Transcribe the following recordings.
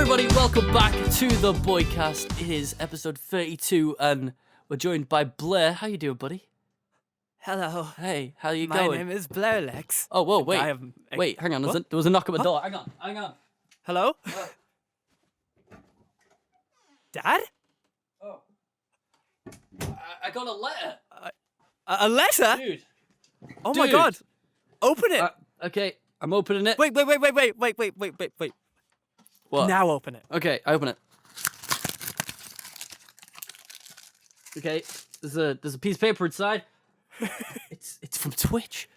everybody, welcome back to the Boicast. It is episode 32 and we're joined by Blair. How you doing, buddy? Hello. Hey, how you My going? name is Blairlex. Oh, whoa, wait. am- Wait, hang on. What? There was a knock at my What? door. Hang on. Hello? Dad? Oh. I got a letter. A letter? Dude. Oh my Dude. god. Open it. Okay, I'm opening it. Wait. What? Now open it. Okay, I open it. Okay, there's a piece of paper inside. It's from Twitch.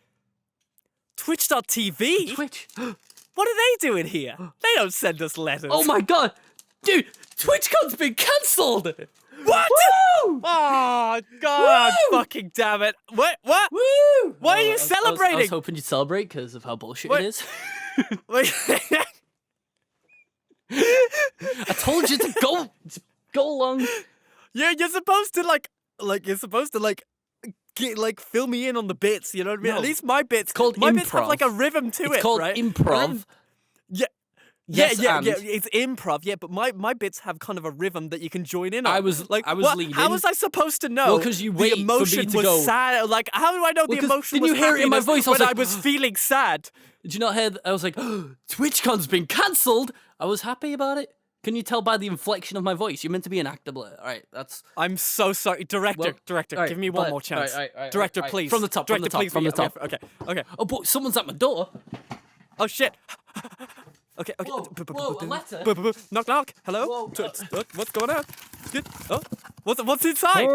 Twitch.tv? Twitch. What are they doing here? They don't send us letters. Oh my god. Dude, TwitchCon's been cancelled. What? Woo! Oh god, Woo! fucking damn it. What? Woo! Why are you I was celebrating? hoping you'd celebrate because of how bullshit What? it is. Wait. I told you to go along. You're supposed to fill me in on the bits, you know what I mean? No. At least my bits called bits have improv. like a rhythm to It's it, called right? improv. Yeah. Yes, yeah, and. it's improv, yeah, but my bits have kind of a rhythm that you can join in on. I was leading. How was I supposed to know? Well, 'cause you wait the for me emotion to was go. sad. Like, how do I know the 'cause emotion didn't was you hear it in my happiness voice? I was when like, I was feeling sad? Did you not hear? I was like, TwitchCon's been cancelled. I was happy about it. Can you tell by the inflection of my voice? You're meant to be an actor, Blair. All right, that's. I'm so sorry. Director, All right, give me one Blair. more chance. All right, Director, all right. please. From the top, Director, please. from the top. Okay. Oh, but someone's at my door. Oh, shit. Okay. Whoa, a letter? Knock. Hello? Whoa. What's going on? Good. Oh, what's inside?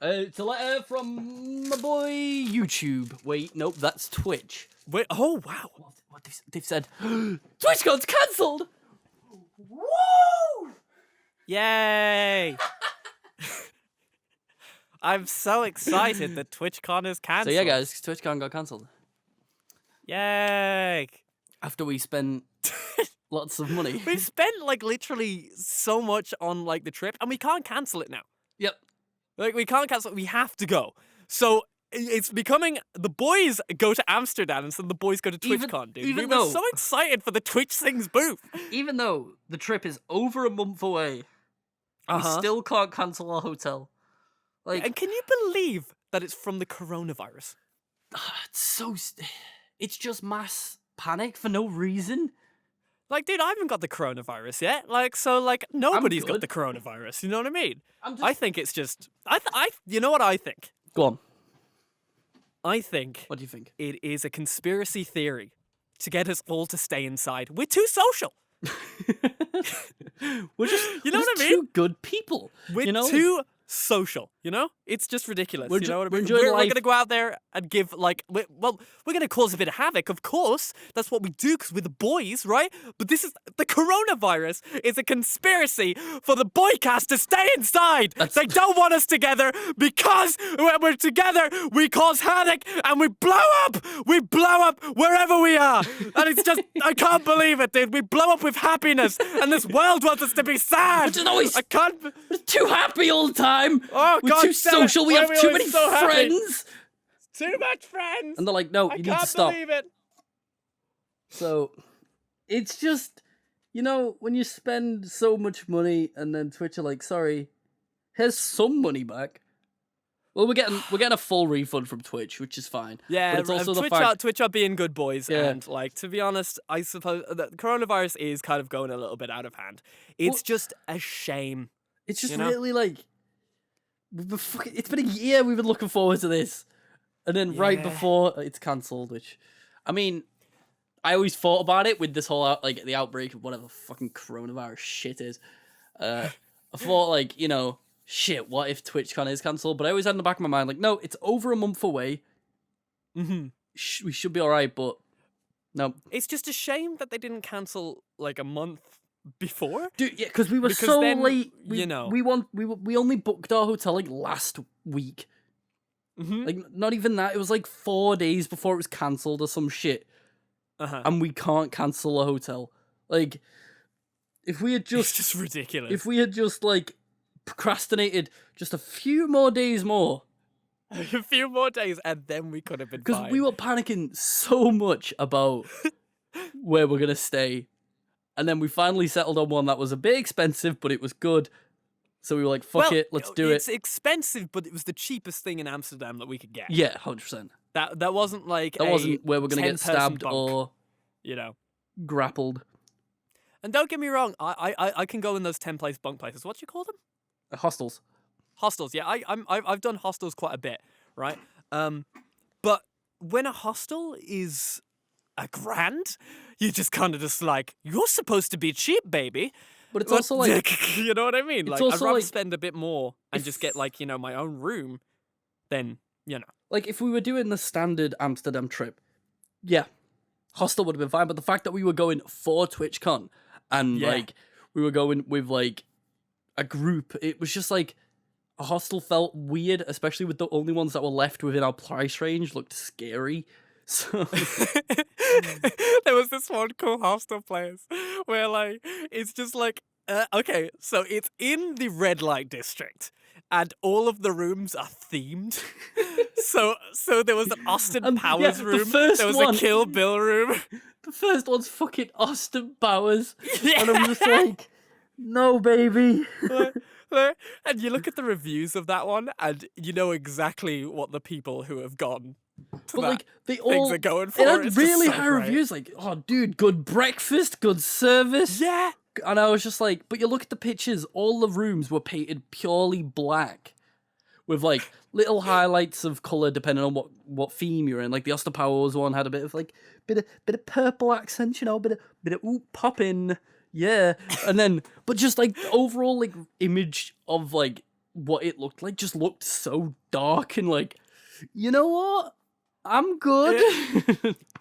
It's a letter from my boy YouTube. Wait, nope, that's Twitch. Wait, oh, wow. What they've said? TwitchCon's cancelled. Woo! Yay! I'm so excited that TwitchCon is So cancelled. yeah, guys, TwitchCon got cancelled Yay! after we spent lots of money. We've spent like literally so much on like the trip, and we can't cancel it now. Yep. Like we can't cancel it. We have to go. So it's becoming the boys go to Amsterdam, and so the boys go to TwitchCon, dude. even we were though- so excited for the Twitch Things booth. Even though the trip is over a month away, we still can't cancel our hotel. Like, And can you believe that it's from the coronavirus? it's so. It's just mass panic for no reason. Like, dude, I haven't got the coronavirus yet. Like, so, like, nobody's got good. the coronavirus. You know what I mean? I'm just. I think it's just. You know what I think? Go on. I think What do you think? it is a conspiracy theory to get us all to stay inside. We're too social. We're just. You know we're what just I mean? Two good people. We're you know? too social. You know? It's just ridiculous. We're you ju- know what I we're mean? enjoying We're life. going to go out there and give, like, we're going to cause a bit of havoc, of course. That's what we do because we're the boys, right? But this is the coronavirus is a conspiracy for the Boicast to stay inside. They don't want us together because when we're together, we cause havoc and we blow up. We blow up wherever we are. And it's just, I can't believe it, dude. We blow up with happiness and this world wants us to be sad. But you know, I can't. We're too happy all the time. Oh, We're God too damn it. social. We Why have are we too always many so happy? friends. Too much friends. And they're like, no, I you need can't to stop. believe it. So, it's just, you know, when you spend so much money and then Twitch are like, sorry, here's some money back. Well, we're getting a full refund from Twitch, which is fine. Yeah, but it's also the Twitch, fact. Twitch are being good boys, Yeah. and like to be honest, I suppose the coronavirus is kind of going a little bit out of hand. It's just a shame. It's just you know? really like, it's been a year we've been looking forward to this, and then right Yeah. before it's cancelled. Which, I mean, I always thought about it with this whole like the outbreak of whatever fucking coronavirus shit is. I thought like, you know, shit, what if TwitchCon is cancelled? But I always had in the back of my mind like, no, it's over a month away. Mm-hmm. We should be all right, but no, It's just a shame that they didn't cancel like a month before. dude, yeah, because we were Because so then, late. you know. We only booked our hotel like last week. Mm-hmm. Like not even that. It was like 4 days before it was cancelled or some shit. And we can't cancel a hotel. Like, if we had It's just just ridiculous. if we had just like procrastinated just a few more days more, a few more days, and then we could have been because fine. we were panicking so much about where we're gonna stay. And then we finally settled on one that was a bit expensive, but it was good. So we were like, fuck it, let's do it. It's expensive, but it was the cheapest thing in Amsterdam that we could get. Yeah, 100%. That wasn't like That wasn't where we're going to get stabbed bunk, or grappled. And don't get me wrong, I can go in those 10-place bunk places. What do you call them? Hostels. Hostels, yeah. I've done hostels quite a bit, right? But when a hostel is $1,000, you just kind of just like, you're supposed to be cheap, baby. But it's also like, you know what I mean? Like, also I'd rather like, spend a bit more and just get like, my own room than, Like if we were doing the standard Amsterdam trip, yeah, hostel would have been fine. But the fact that we were going for TwitchCon and like we were going with like a group, it was just like a hostel felt weird, especially with the only ones that were left within our price range looked scary. So there was this one cool hostel place where like it's just like okay, so it's in the red light district and all of the rooms are themed. so there was an Austin Powers room, there was a Kill Bill room. The first one's fucking Austin Powers. Yeah. And I'm just like, no, baby. And you look at the reviews of that one, and you know exactly what the people who have gone to they all are going for. It had really high reviews, like, oh, dude, good breakfast, good service. Yeah. And I was just like, but you look at the pictures, all the rooms were painted purely black, with like little highlights of color depending on what theme you're in. Like the Austin Powers one had a bit of like bit of purple accents, bit of popping, yeah. And then, but just like the overall like image of like what it looked like just looked so dark and like, you know what? I'm good.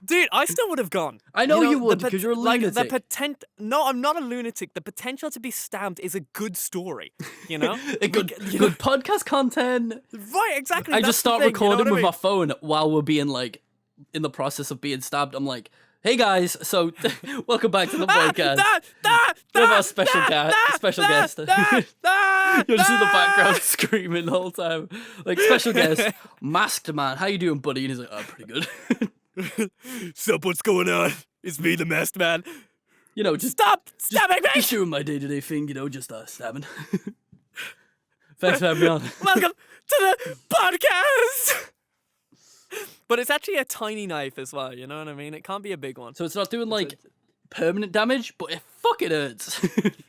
Dude, I still would have gone. I know you would because you're a lunatic. No, I'm not a lunatic. The potential to be stabbed is a good story, you know? good podcast content. Right, exactly. I just start recording with my phone while we're being like in the process of being stabbed. I'm like, hey guys, so welcome back to the podcast. We have our special guest. You'll just in the background screaming the whole time. Like, special guest, Masked Man. How you doing, buddy? And he's like, oh, pretty good. Sup, what's going on? It's me, the Masked Man. Just stop stabbing me! Just doing my day-to-day thing, just stabbing. Thanks for having me on. Welcome to the podcast! But it's actually a tiny knife as well, you know what I mean? It can't be a big one. So it's not doing like permanent damage, but it fucking hurts.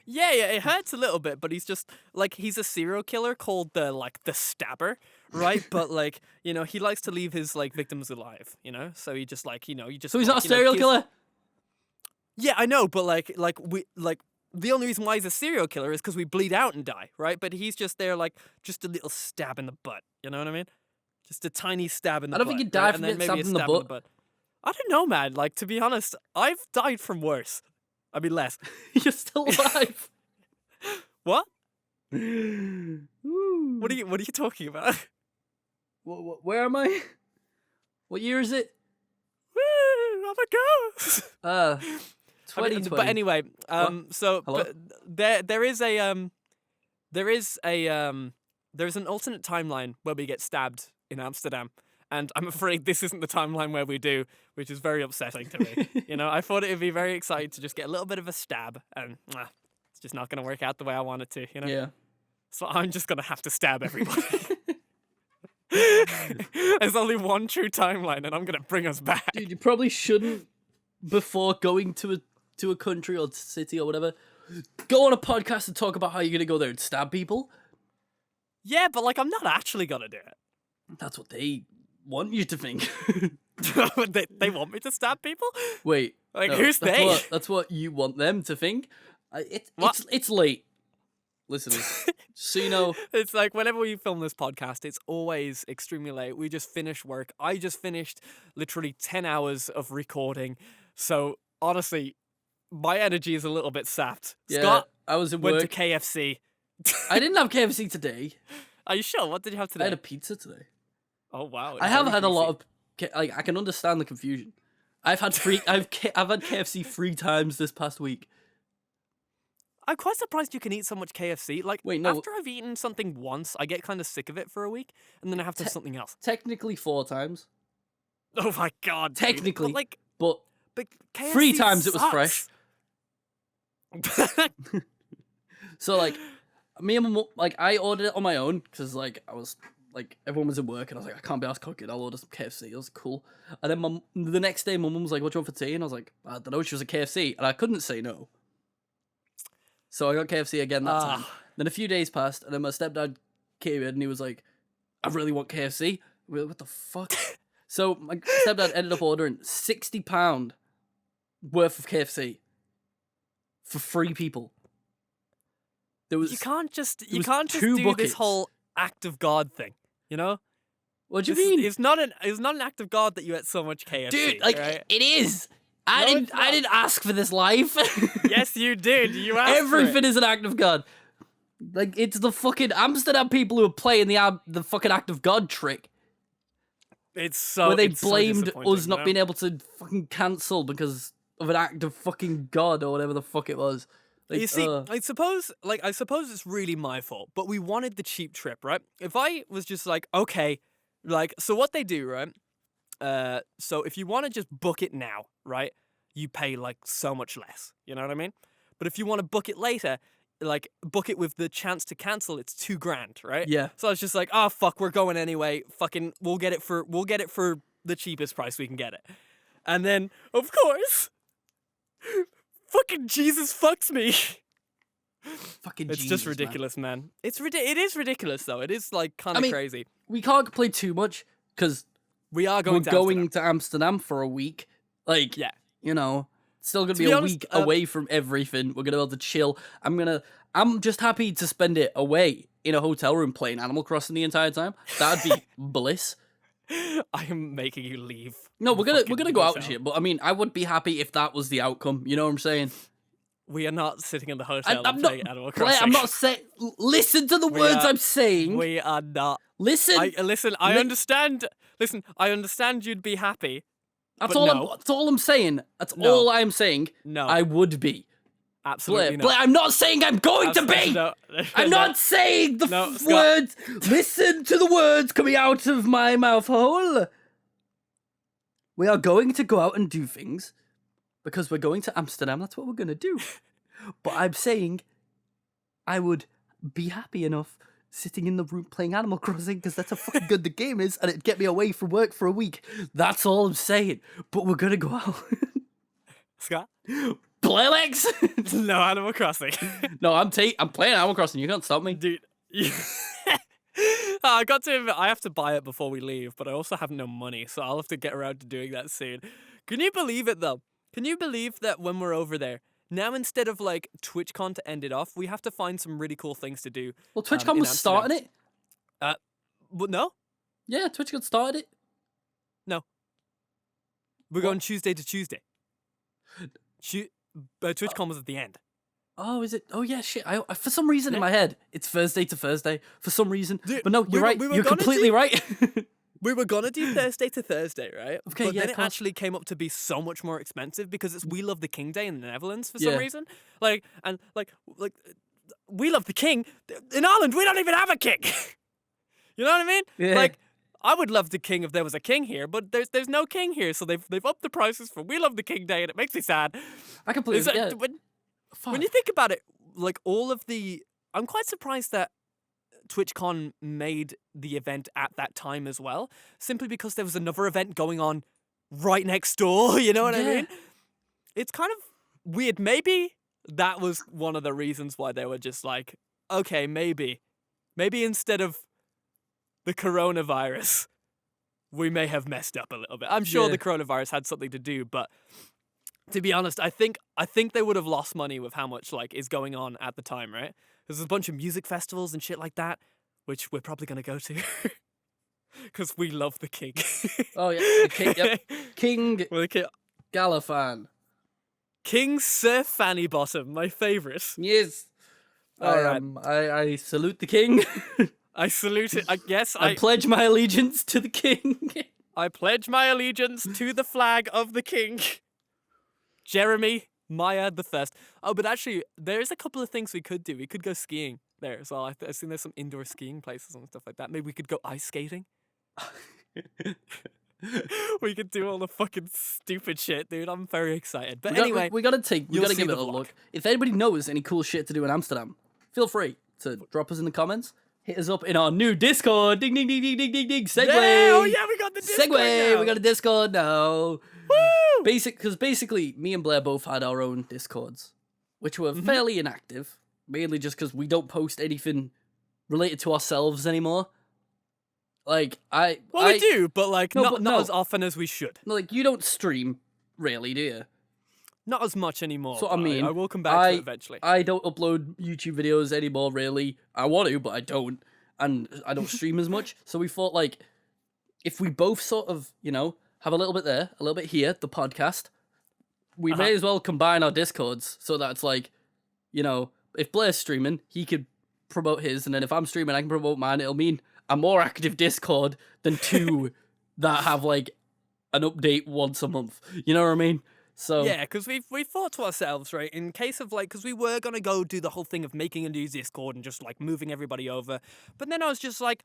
Yeah, it hurts a little bit, but he's just like, he's a serial killer called the Stabber, right? But like, he likes to leave his like victims alive, so he just like, So he's not a serial killer? Yeah, I know, but the only reason why he's a serial killer is because we bleed out and die, right? But he's just there like just a little stab in the butt, you know what I mean? Just a tiny stab in the butt. I don't think you'd die from getting stabbed in the butt. I don't know, man. Like, to be honest, I've died from worse. I mean, less. You're still alive. What? What are you talking about? Where am I? What year is it? Woo, I'm a ghost. 2020. But anyway, but there's an alternate timeline where we get stabbed in Amsterdam, and I'm afraid this isn't the timeline where we do, which is very upsetting to me. I thought it would be very exciting to just get a little bit of a stab, and it's just not going to work out the way I want it to, Yeah. So I'm just going to have to stab everybody. There's only one true timeline, and I'm going to bring us back. Dude, you probably shouldn't, before going to a country or city or whatever, go on a podcast and talk about how you're going to go there and stab people. Yeah, but like, I'm not actually going to do it. That's what they want you to think. they want me to stab people? Wait. Like, no, who's they? That's what you want them to think. It's late. Listeners, so you know. It's like whenever we film this podcast, it's always extremely late. We just finished work. I just finished literally 10 hours of recording. So, honestly, my energy is a little bit sapped. Yeah, Scott I was in went work. to KFC. I didn't have KFC today. Are you sure? What did you have today? I had a pizza today. Oh wow! I have had a lot of. I can understand the confusion. I've had I've had KFC 3 times this past week. I'm quite surprised you can eat so much KFC. Like, wait, no. After I've eaten something once, I get kind of sick of it for a week, and then I have to have something else. Technically 4 times. Oh my god! Technically, dude. but KFC 3 times sucks. it was fresh. So like, me and my mum, like I ordered it on my own because like I was like everyone was at work and I was like I can't be asked cooking. I'll order some KFC. It was cool. And then the next day my mum was like, "What do you want for tea?" And I was like, "I don't know." She was a KFC, and I couldn't say no. So I got KFC again that time. Then a few days passed, and then my stepdad came in and he was like, "I really want KFC." We were like, what the fuck? So my stepdad ended up ordering £60 worth of KFC for 3 people. There was You can't just was do 2 this buckets. whole act of God thing, you know? What do you mean? It's not an act of God that you ate so much KFC, Dude, like right? it is. I No, didn't it's not. ask for this life. Yes, you did. You asked Everything for it. is an act of God. Like it's the fucking Amsterdam people who are playing the fucking act of God trick. It's so Where they it's so blamed disappointing, us not you know? being able to fucking cancel because of an act of fucking God or whatever the fuck it was. Like, You see, I suppose it's really my fault, but we wanted the cheap trip, right? If I was just like, okay, like, so what they do, right? So if you want to just book it now, right? You pay like so much less, you know what I mean? But if you want to book it later, like book it with the chance to cancel, it's $2,000, right? yeah. So I was just like, oh fuck, we're going anyway. Fucking, we'll get it for the cheapest price we can get it. And then, of course, fucking Jesus fucks me. Fucking It's Jesus, just ridiculous, man. It is ridiculous though. It is like kind of mean, crazy. We can't complain too much because We are we're going to going Amsterdam. to Amsterdam for a week. Like, Yeah. you know, it's still gonna To be be a honest, week away from everything. We're gonna be able to chill. I'm just happy to spend it away in a hotel room playing Animal Crossing the entire time. That'd be bliss. I am making you leave. No, we're the gonna fucking go out and hotel. shit. But I mean, I would be happy if that was the outcome. You know what I'm saying? We are not sitting in the hotel I'm and not. playing Animal Blair, Crossing. I'm not saying. Listen to the words I'm saying. We are not. Listen. Listen. I understand. Listen. I understand you'd be happy. That's but all. no. That's all I'm saying. That's No. all I'm saying. No. I would be. Absolutely Blair, not. I'm not saying I'm going to Absolutely be. no. I'm No. not saying the No, Scott. words. Listen to the words coming out of my mouth hole. We are going to go out and do things because we're going to Amsterdam. That's what we're going to do. But I'm saying I would be happy enough sitting in the room playing Animal Crossing because that's how fucking good the game is and it'd get me away from work for a week. That's all I'm saying. But we're going to go out. Scott. Blairlex? No Animal Crossing. No, I'm playing Animal Crossing. You can't stop me. Dude. I got to admit, I have to buy it before we leave, but I also have no money, so I'll have to get around to doing that soon. Can you believe it, though? Can you believe that when we're over there, now instead of, like, TwitchCon to end it off, we have to find some really cool things to do? Well, TwitchCon in was Amsterdam. starting it. But no? Yeah, TwitchCon started it. We're going Tuesday to Tuesday. TwitchCon was at the end. Oh, is it? Oh, yeah, shit. I for some reason in my head, it's Thursday to Thursday. For some reason. Dude, But no, we you're were- right. we were You're gonna completely do- right. We were gonna do Thursday to Thursday, right? Okay, but yeah, then of it course. actually came up to be so much more expensive because it's We Love the King Day in the Netherlands for Yeah. some reason. Like We Love the King in Ireland. We don't even have a king. You know what I mean? Yeah. Like, I would love the king if there was a king here, but there's no king here, so they've upped the prices for We Love the King Day, and it makes me sad. I completely. Is that- Yeah. when Fuck. you think about it, like I'm quite surprised that TwitchCon made the event at that time as well, simply because there was another event going on right next door, you know what I Yeah. mean? It's kind of weird. Maybe that was one of the reasons why they were just like, okay, maybe instead of the coronavirus, we may have messed up a little bit. I'm sure Yeah. the coronavirus had something to do, but to be honest, I think they would have lost money with how much like is going on at the time, right? There's a bunch of music festivals and shit like that, which we're probably gonna go to because we love the king. Oh yeah, the king. Yep. King We're the king. Galafan. King Sir Fanny Bottom, my favorite. Yes. All right. I salute the king. I salute it. I pledge my allegiance to the king. I pledge my allegiance to the flag of the king. Jeremy Maya the First. Oh, but actually, there's a couple of things we could do. We could go skiing there as well. I've seen there's some indoor skiing places and stuff like that. Maybe we could go ice skating. We can do all the fucking stupid shit, dude. I'm very excited. But We anyway, gotta you'll see give it the a vlog. look. If anybody knows any cool shit to do in Amsterdam, feel free to drop us in the comments. Hit us up in our new Discord. Ding ding ding ding ding ding ding. Segue. Yeah, oh yeah, we got the Discord Segue. now. We got a Discord now. Woo! Because basically, me and Blair both had our own Discords, which were fairly inactive, mainly just because we don't post anything related to ourselves anymore. Like we do, but like No, not as often as we should. like you don't stream really, do you? Not as much anymore. So I but mean, I will come back to it eventually. I don't upload YouTube videos anymore. Really, I want to, but I don't, and I don't stream as much. So we thought like, if we both sort of, have a little bit there, a little bit here, the podcast, we may as well combine our Discords so that it's like, if Blair's streaming, he could promote his, and then if I'm streaming, I can promote mine. It'll mean a more active Discord than two that have like an update once a month. You know what I mean? So Yeah, because we thought to ourselves, right, in case of like, because we were going to go do the whole thing of making a new Discord and just like moving everybody over. But then I was just like,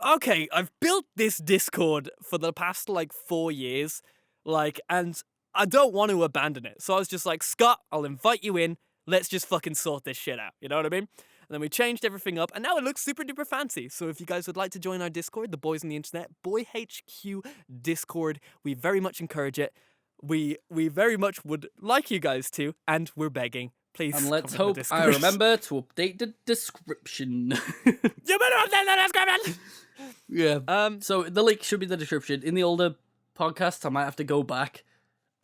okay, I've built this Discord for the past like 4 years, like, and I don't want to abandon it. So I was just like, Scott, I'll invite you in. Let's just fucking sort this shit out. You know what I mean? And then we changed everything up, and now it looks super duper fancy. So if you guys would like to join our Discord, the Boys on the Internet, Boy HQ Discord, we very much encourage it. We very much would like you guys to, and we're begging. Please. And let's come in hope the I Discord. remember to update the description. You better update the description. Yeah. So the link should be in the description. In the older podcasts, I might have to go back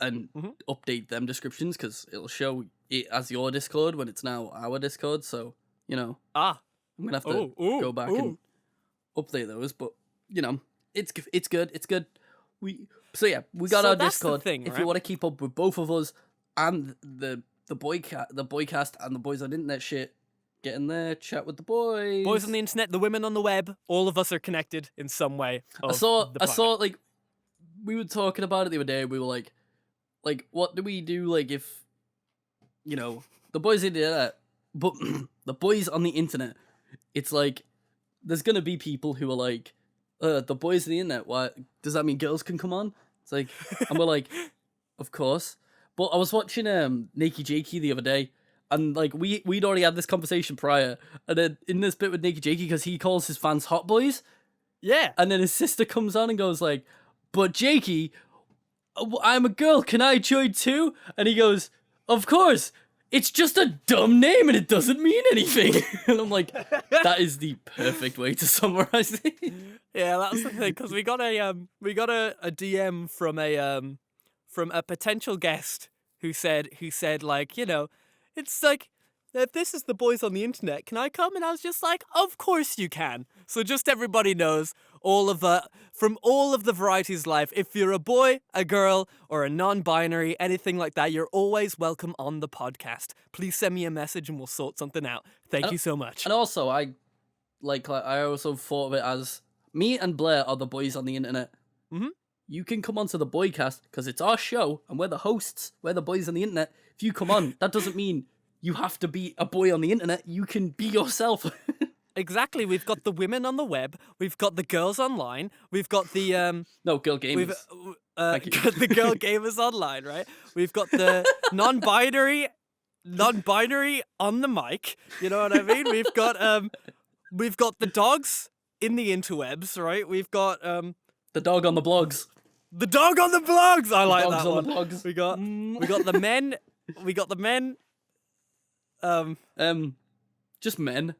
and update them descriptions because it'll show it as your Discord when it's now our Discord. So, I'm gonna have to go back and update those. But it's good. It's good. We got So our that's the Discord. thing, If right? you want to keep up with both of us and the Boicast and the Boys on Internet shit, get in there, chat with the boys. Boys on the Internet, the women on the web, all of us are connected in some way. I saw like we were talking about it the other day. We were like what do we do like if the boys on the internet, but the boys on the internet, it's like there's gonna be people who are like the boys on the internet, why does that mean girls can come on? It's like, and we're like, of course. But I was watching Nakey Jakey the other day, and like we'd already had this conversation prior, and then in this bit with Nakey Jakey, because he calls his fans hot boys, Yeah. and then his sister comes on and goes like, but Jakey, I'm a girl, can I join too? And he goes, of course, it's just a dumb name and it doesn't mean anything. And I'm like, that is the perfect way to summarize it. Yeah, that's the thing, because we got a DM from a potential guest who said like, it's like, if this is the Boys on the Internet, can I come? And I was just like, of course you can. So just everybody knows, from all of the varieties of life, if you're a boy, a girl, or a non-binary, anything like that, you're always welcome on the podcast. Please send me a message and we'll sort something out. Thank you so much. And also, I also thought of it as me and Blair are the boys on the internet. Mhm. You can come onto the Boycast because it's our show and we're the hosts. We're the boys on the internet. If you come on, that doesn't mean you have to be a boy on the internet. You can be yourself. Exactly. We've got the women on the web. We've got the girls online. We've got the No, girl gamers. We've Thank you. got the girl gamers online, right? We've got the non-binary on the mic. You know what I mean? We've got the dogs in the interwebs, right? We've got The dog on the blogs. the dog on the blogs. I like dogs that on one. the blogs. We got the men. We got the men. Just men.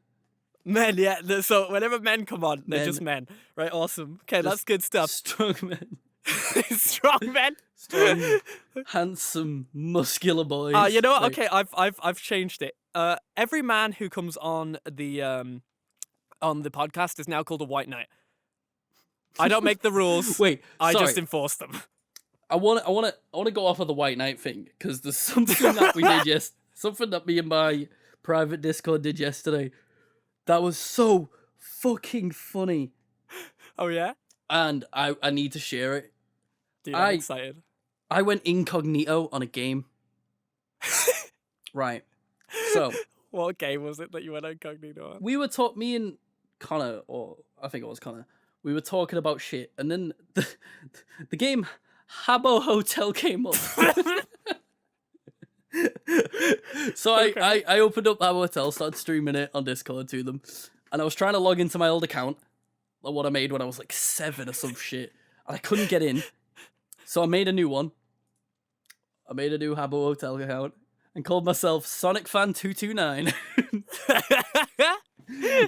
Men, yeah. So whenever men come on, they're Men. just men, right? Awesome. Okay, that's good stuff. Strong men. Strong men. Strong, handsome, muscular boys. You know what? Like, Okay, I've changed it. Every man who comes on the podcast is now called a white knight. I don't make the rules. Wait, I sorry. just enforce them. I want to go off of the white knight thing because there's something that we did something that me and my private Discord did yesterday. That was so fucking funny, Oh yeah, and I need to share it. dude, I'm excited. I went incognito on a game. Right. So What game was it that you went incognito on? we were me and Connor, or I think it was Connor. we were talking about shit, and then the game Habbo Hotel came up. So Okay. I opened up Habbo Hotel, started streaming it on Discord to them, and I was trying to log into my old account, like what I made when I was like 7 or some shit, and I couldn't get in. So I made a new one. I made a new Habbo Hotel account and called myself Sonic Fan 229.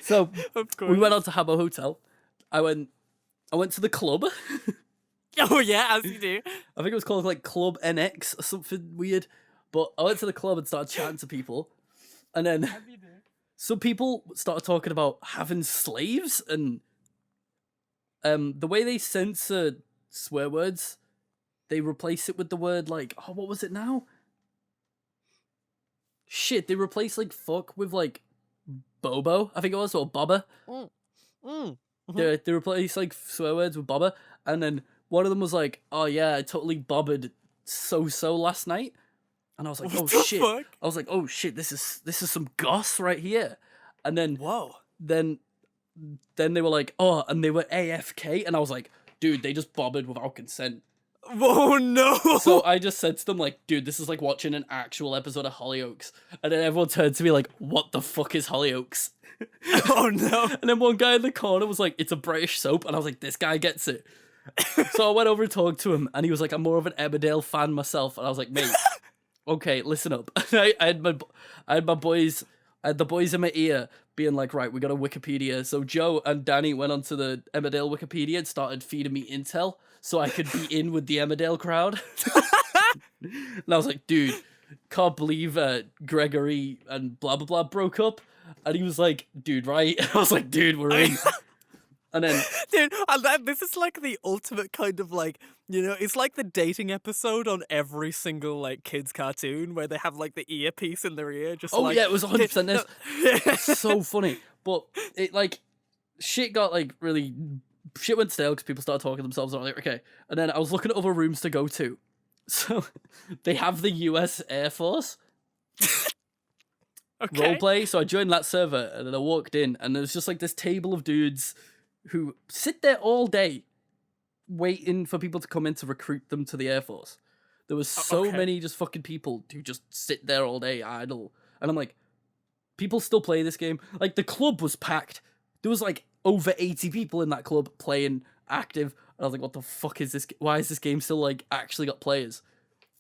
So Of course. we went on to Habbo Hotel. I went to the club. Oh yeah, as you do. I think it was called like Club NX or something weird. But I went to the club and started chatting to people, and then some people started talking about having slaves, and the way they censor swear words, they replace it with the word like, oh, what was it now? Shit, they replace like fuck with like Bobo, I think it was, or Bobba. They replace like swear words with Bobba, and then one of them was like, oh yeah, I totally bobbered so last night. And I was like, What oh the shit. fuck? I was like, oh shit, this is some goss right here. And then Whoa. then they were like, oh, and they were AFK, and I was like, dude, they just bobbered without consent. Whoa, no. So I just said to them, like, dude, this is like watching an actual episode of Hollyoaks. And then everyone turned to me like, what the fuck is Hollyoaks? Oh no. And then one guy in the corner was like, it's a British soap. And I was like, this guy gets it. So I went over and talked to him, and he was like, I'm more of an Emmerdale fan myself. And I was like, mate, okay, listen up. I had the boys in my ear being like, right, we got a Wikipedia. So Joe and Danny went onto the Emmerdale Wikipedia and started feeding me intel so I could be in with the Emmerdale crowd. And I was like, dude, can't believe Gregory and blah blah blah broke up. And he was like, dude, right? I was like, dude, we're in. And then Dude, this is like the ultimate kind of like, you know, it's like the dating episode on every single like kids cartoon where they have like the earpiece in their ear, just oh like, yeah, it was 100% this. No. So funny, but it like shit got like really shit went stale because people started talking themselves. And I was like, okay, and then I was looking at other rooms to go to, so they have the U.S. Air Force Okay. roleplay. So I joined that server, and then I walked in, and there was just like this table of dudes who sit there all day waiting for people to come in to recruit them to the Air Force. There was so okay. many just fucking people who just sit there all day idle, and I'm like, people still play this game. Like, the club was packed. There was like over 80 people in that club playing active. And I was like, what the fuck is this? Why is this game still like actually got players?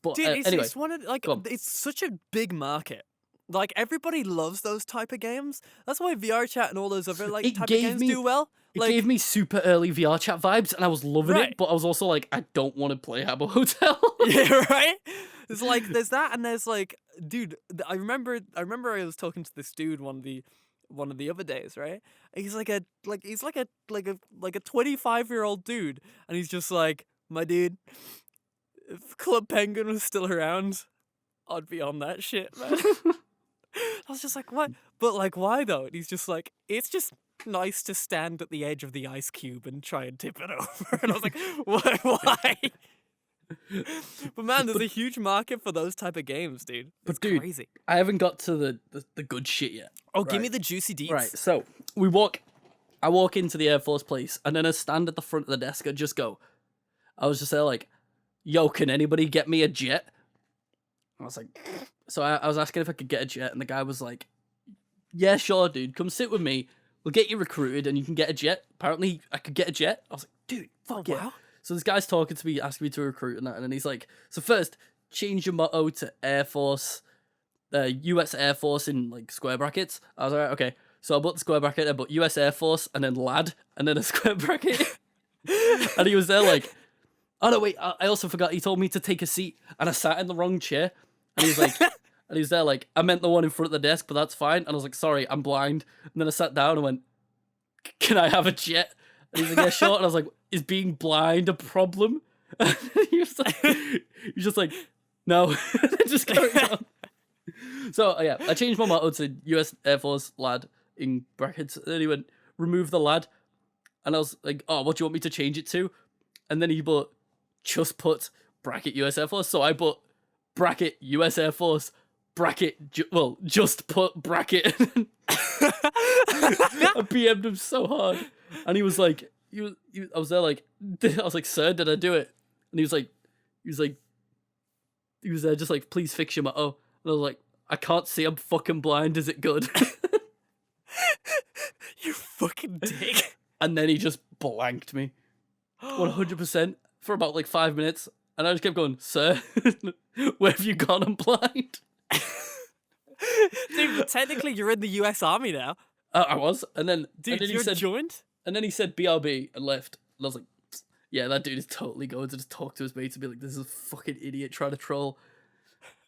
But Dude, anyway, it's one of like go on. it's such a big market. Like everybody loves those type of games. That's why VR chat and all those other like It type of gave games me- do well. it Like gave me super early VR chat vibes, and I was loving Right. it. But I was also like, I don't want to play Habbo Hotel. yeah, right? It's like there's that and there's like dude, I remember I was talking to this dude one of the other days, right? He's like a 25-year-old dude, and he's just like, my dude, if Club Penguin was still around, I'd be on that shit, man. I was just like, what? But like, why though? And he's just like, it's just nice to stand at the edge of the ice cube and try and tip it over. And I was like, why? But man, there's a huge market for those type of games, dude. But It's dude, crazy. I haven't got to the good shit yet. Oh, give right. me the juicy deets. Right, so I walk into the Air Force place, and then I stand at the front of the desk and just go, I was just there like, yo, can anybody get me a jet? I was like, so I was asking if I could get a jet, and the guy was like, yeah, sure, dude, come sit with me. We'll get you recruited, and you can get a jet. Apparently, I could get a jet. I was like, dude, fuck yeah. wow. So this guy's talking to me, asking me to recruit and that, and then he's like, so first, change your motto to Air Force, US Air Force in like square brackets. I was like, right, okay. So I put the square bracket, I put US Air Force, and then lad, and then a square bracket. And he was there like, oh no, wait, I also forgot, he told me to take a seat, and I sat in the wrong chair. And he was like, and he was there like, I meant the one in front of the desk, but that's fine. And I was like, sorry, I'm blind. And then I sat down and went, can I have a jet? And he's like, yeah, sure. And I was like, is being blind a problem? And he was just like, no. And then just carried on. So yeah, I changed my motto to US Air Force lad in brackets. And then he went, remove the lad. And I was like, oh, what do you want me to change it to? And then he just put bracket US Air Force. So I put bracket US Air Force bracket, just put bracket. I PM'd him so hard. And he was like, I was there like, I was like, sir, did I do it? And he was there just like, please fix your motto. And I was like, I can't see, I'm fucking blind, is it good? You fucking dick. And then he just blanked me. 100% for about like 5 minutes. And I just kept going, sir, where have you gone? I'm blind. Dude, but technically you're in the US Army now. I was. And then, Dude, and then you're joined? And then he said BRB and left. And I was like, yeah, that dude is totally going to just talk to his mates and be like, this is a fucking idiot trying to troll.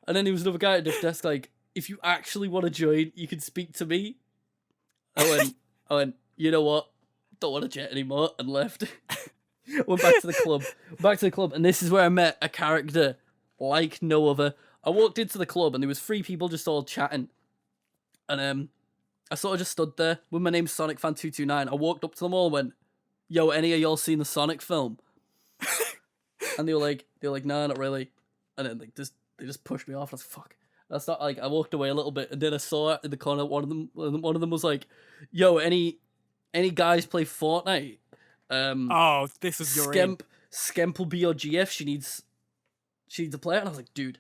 And then there was another guy at the desk like, if you actually want to join, you can speak to me. I went, you know what? Don't want to jet anymore, and left. Went back to the club. And this is where I met a character like no other. I walked into the club and there was 3 people just all chatting. And I sort of just stood there with my name Sonic Fan 229. I walked up to them all and went, yo, any of y'all seen the Sonic film? And they were like, nah, not really. And then like they just pushed me off. I was fuck. And I started, like, I walked away a little bit, and then I saw in the corner one of them was like, yo, any guys play Fortnite? Oh, this is your Skemp will be your GF. She needs a player. And I was like, dude.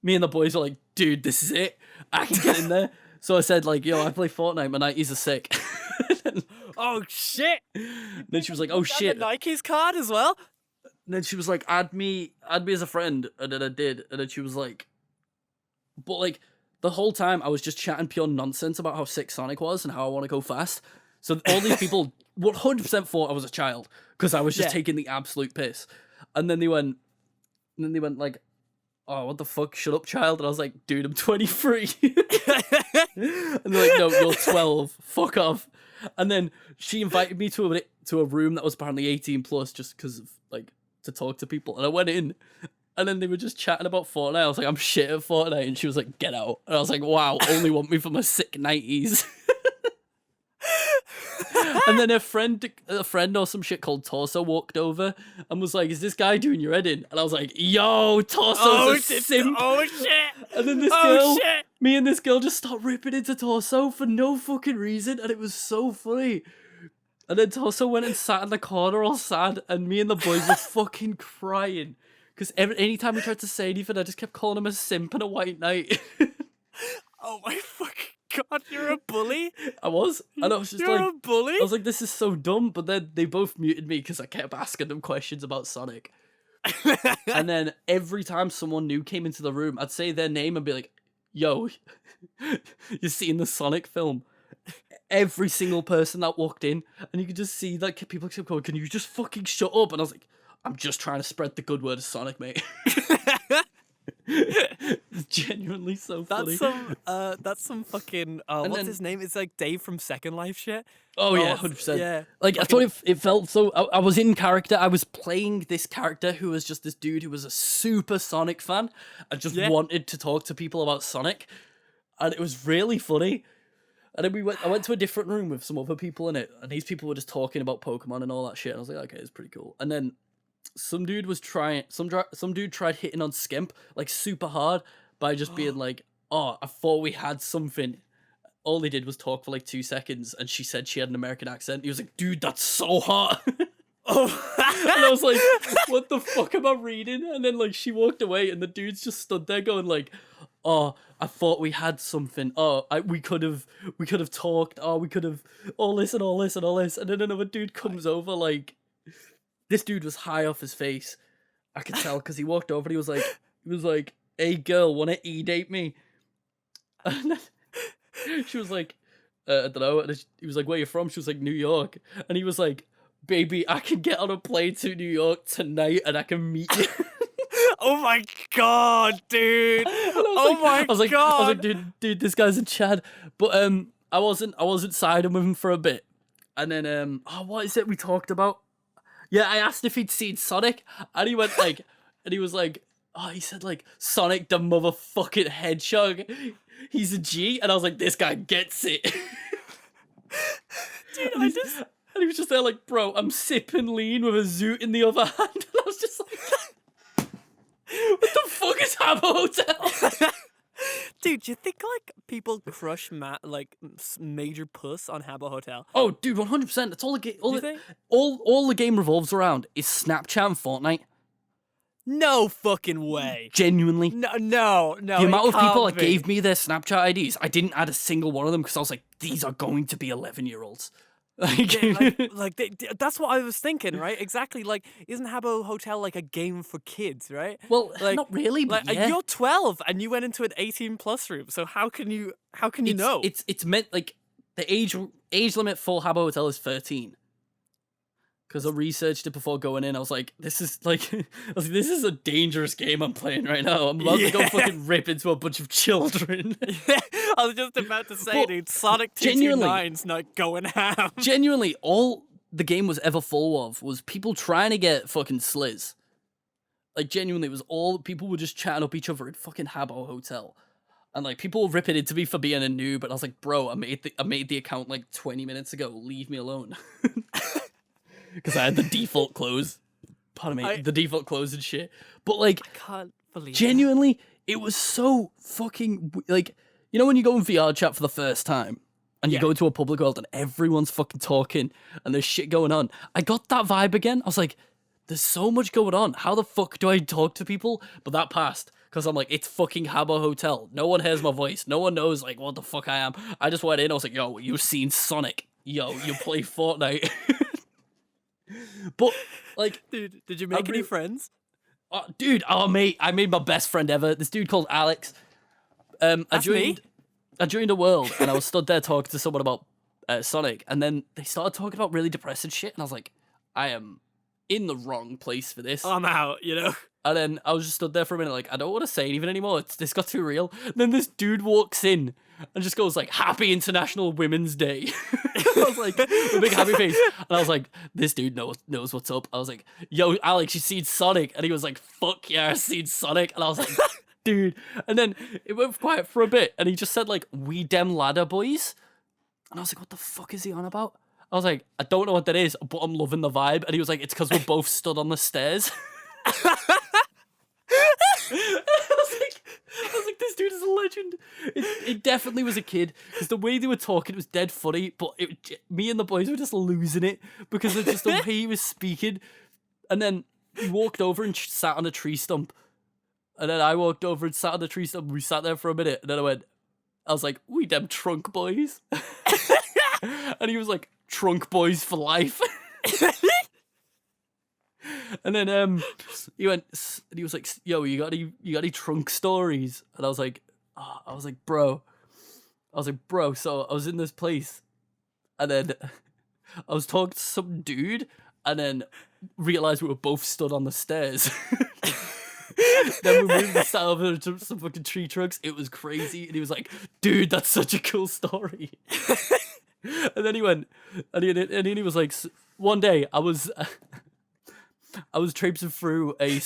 Me and the boys were like, dude, this is it. I can get in there. So I said, like, yo, I play Fortnite. My Nikes are sick. Oh, shit. Then she was like, oh, shit. The Nike's card as well? And then she was like, add me as a friend. And then I did. And then she was like, but like, the whole time I was just chatting pure nonsense about how sick Sonic was and how I want to go fast. So all these people 100% thought I was a child because I was just taking the absolute piss. And then they went like, oh, what the fuck? Shut up, child. And I was like, dude, I'm 23. And they're like, no, you're 12. Fuck off. And then she invited me to a room that was apparently 18 plus just because of like to talk to people. And I went in and then they were just chatting about Fortnite. I was like, I'm shit at Fortnite. And she was like, get out. And I was like, wow, only want me for my sick 90s. And then a friend or some shit called Torso walked over and was like, is this guy doing your head in? And I was like, yo, Torso's a simp. Oh, shit. And then me and this girl just stopped ripping into Torso for no fucking reason. And it was so funny. And then Torso went and sat in the corner all sad. And me and the boys were fucking crying. Because anytime he tried to say anything, I just kept calling him a simp and a white knight. Oh my fucking God, you're a bully? I was. And I was just You're a bully? I was like, this is so dumb. But then they both muted me because I kept asking them questions about Sonic. And then every time someone new came into the room, I'd say their name and be like, yo, you seen the Sonic film? Every single person that walked in, and you could just see that people kept going, can you just fucking shut up? And I was like, I'm just trying to spread the good word of Sonic, mate. It's genuinely so funny. That's some fucking what's his name? It's like Dave from Second Life shit. Oh yeah, 100%. Yeah. Like fucking... I thought it felt so. I was in character. I was playing this character who was just this dude who was a super Sonic fan and just wanted to talk to people about Sonic, and it was really funny. And then I went to a different room with some other people in it, and these people were just talking about Pokemon and all that shit. And I was like, okay, it's pretty cool. And then some dude tried hitting on Skimp like super hard by just being like, oh, I thought we had something. All he did was talk for like 2 seconds, and she said she had an American accent. He was like, dude, that's so hot. Oh, and I was like, what the fuck am I reading? And then like she walked away, and the dude's just stood there going like, oh, I thought we had something. Oh, we could have talked. Oh, we could have all this and all this and all this. And then another dude comes over like, this dude was high off his face. I could tell because he walked over and he was like, hey girl, wanna e-date me? And then she was like, I don't know. And he was like, where you from? She was like, New York. And he was like, baby, I can get on a plane to New York tonight and I can meet you. Oh my God, dude. I was like, dude, this guy's a Chad. But I wasn't siding with him for a bit. And then what is it we talked about? Yeah, I asked if he'd seen Sonic, and he went like, and he was like, oh, he said like, Sonic the motherfucking hedgehog. He's a G, and I was like, this guy gets it. Dude, and he was just there like, bro, I'm sipping lean with a zoot in the other hand, and I was just like, what the fuck is Habbo Hotel? Dude, do you think like people crush major puss on Habbo Hotel? Oh, dude, 100%. That's all the game. Do you think? All the game revolves around is Snapchat and Fortnite. No fucking way. Genuinely. No. The amount of people that be. gave me their Snapchat IDs, I didn't add a single one of them because I was like, these are going to be 11-year-olds. That's what I was thinking, right? Exactly. Like, isn't Habbo Hotel like a game for kids, right? Well, Like, not really, but yeah. You're 12 and you went into an 18+ room, so how can you know? It's meant like the age limit for Habbo Hotel is 13. Because I researched it before going in, I was like, this is a dangerous game I'm playing right now. I'm about to go fucking rip into a bunch of children. I was just about to say, dude, Sonic 229's not going ham. Genuinely, all the game was ever full of was people trying to get fucking sliz. Like, genuinely, it was all people were just chatting up each other at fucking Habbo Hotel. And like people were ripping into me for being a noob, but I was like, bro, I made the account like 20 minutes ago. Leave me alone. Because I had the default close. Pardon me, the default close and shit. But like, I can't believe genuinely, it was so fucking like, you know when you go in VR chat for the first time and you go into a public world and everyone's fucking talking and there's shit going on. I got that vibe again. I was like, there's so much going on. How the fuck do I talk to people? But that passed because I'm like, it's fucking Habbo Hotel. No one hears my voice. No one knows like what the fuck I am. I just went in. I was like, yo, you've seen Sonic. Yo, you play Fortnite. But like, dude, did you make any friends? Mate, I made my best friend ever. This dude called Alex. I joined a world and I was stood there talking to someone about Sonic, and then they started talking about really depressing shit, and I was like, I am in the wrong place for this. I'm out, you know. And then I was just stood there for a minute, like, I don't want to say anything anymore. This got too real. And then this dude walks in and just goes like, "Happy International Women's Day." I was like, a big happy face. And I was like, this dude knows what's up. I was like, yo, Alex, you seen Sonic? And he was like, fuck yeah, I seen Sonic. And I was like, dude. And then it went quiet for a bit. And he just said like, "We dem ladder boys." And I was like, what the fuck is he on about? I was like, I don't know what that is, but I'm loving the vibe. And he was like, it's because we're both stood on the stairs. I was like, this dude is a legend. It definitely was a kid, because the way they were talking, it was dead funny, but me and the boys were just losing it because of just the way he was speaking. And then he walked over and sat on a tree stump. And then I walked over and sat on the tree stump. We sat there for a minute. And then I was like, "We dem trunk boys." And he was like, "Trunk boys for life." And then he went, and he was like, "Yo, you got any trunk stories?" And I was like, bro. So I was in this place, and then I was talking to some dude, and then realized we were both stood on the stairs. Then we moved and sat over to some fucking tree trunks. It was crazy, and he was like, "Dude, that's such a cool story." And then he went, and he was like, one day I was traipsing through a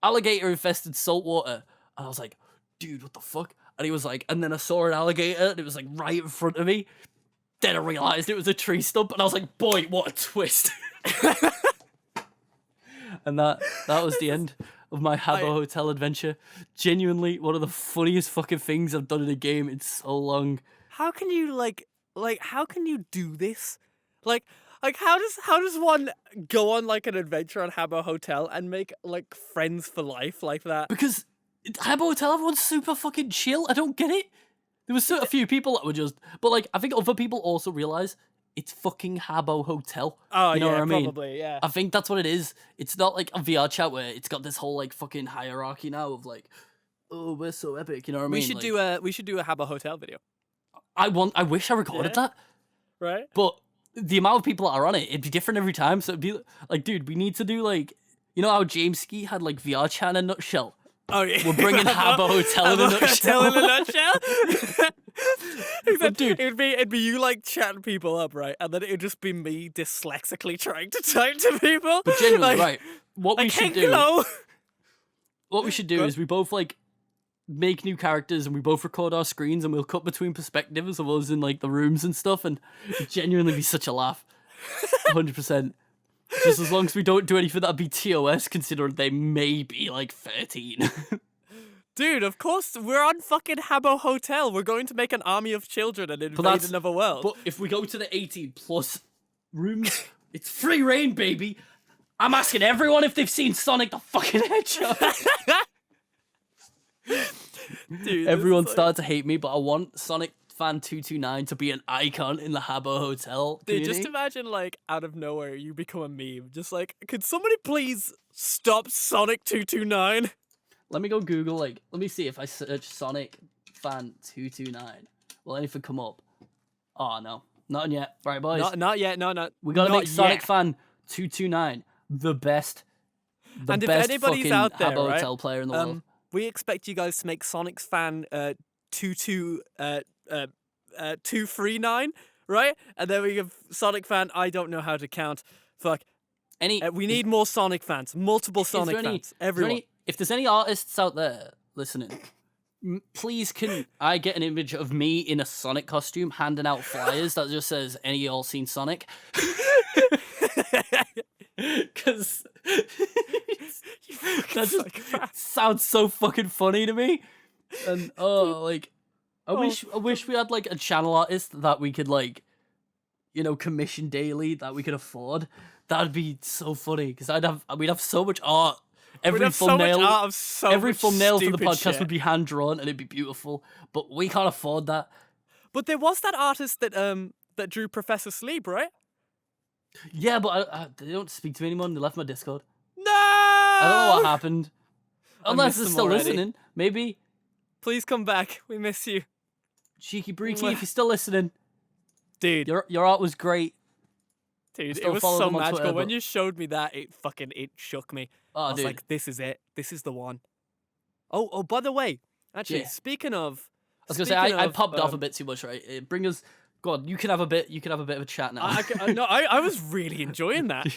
alligator infested salt water. And I was like, dude, what the fuck? And he was like, and then I saw an alligator and it was like right in front of me. Then I realized it was a tree stump, and I was like, boy, what a twist. And that was the end of my Habbo Hotel adventure. Genuinely one of the funniest fucking things I've done in a game in so long. How can you how can you do this? Like how does one go on like an adventure on Habbo Hotel and make like friends for life like that? Because Habbo Hotel, everyone's super fucking chill. I don't get it. There was a few people that were just, but like I think other people also realize it's fucking Habbo Hotel. Oh, you know yeah, what I mean? Probably, yeah. I think that's what it is. It's not like a VR chat where it's got this whole like fucking hierarchy now of like, oh, we're so epic. You know what I mean? We should do a Habbo Hotel video. I wish I recorded that. Right. But the amount of people that are on it, it'd be different every time. So it'd be like, dude, we need to do like, you know how James Ski had like VR chat in a nutshell? Oh yeah. We're bringing Habbo Hotel in a nutshell. Hotel in a nutshell. But, dude, it'd be you like chatting people up, right? And then it'd just be me dyslexically trying to type to people. But genuinely, like, right? What we should do is we both like make new characters and we both record our screens and we'll cut between perspectives of us in like the rooms and stuff, and it'd genuinely be such a laugh. 100%. Just as long as we don't do anything that'd be TOS, considering they may be like 13. Dude, of course, we're on fucking Habbo Hotel. We're going to make an army of children and invade another world. But if we go to the 18 plus rooms, it's free reign, baby. I'm asking everyone if they've seen Sonic the fucking Hedgehog. Dude, Everyone started to hate me, but I want Sonic Fan 229 to be an icon in the Habbo Hotel community. Dude, just imagine, like, out of nowhere, you become a meme. Just like, could somebody please stop Sonic 229? Let me go Google, like, let me see if I search Sonic Fan 229. Will anything come up? Oh, no. Not yet. Right, boys. Not yet, no. We gotta not make Sonic yet. Fan 229 the best And if anybody's fucking out there, Habbo right, Hotel player in the world. we expect you guys to make Sonic's Fan 239, right? And then we have Sonic Fan, I don't know how to count. Fuck. We need more Sonic fans. Multiple Sonic fans. Everyone. If there's any artists out there listening, please can I get an image of me in a Sonic costume handing out flyers that just says, any of y'all seen Sonic? Because that just sounds so fucking funny to me. And I wish we had like a channel artist that we could like, commission daily that we could afford. That'd be so funny because we'd have so much art. Every thumbnail for the podcast would be hand drawn and it'd be beautiful. But we can't afford that. But there was that artist that drew Professor Sleep, right? Yeah, but they don't speak to me anymore. And they left my Discord. No! I don't know what happened. Unless they're still listening, maybe. Please come back. We miss you, Cheeky Breeky. If you're still listening, dude, your art was great. Dude, it was so magical. Twitter, when you showed me that, it shook me. I was like, this is it. This is the one. Oh, by the way, actually, speaking of... I was going to say, I popped off a bit too much, right? Bring us... Go on, you can have a bit of a chat now. I was really enjoying that.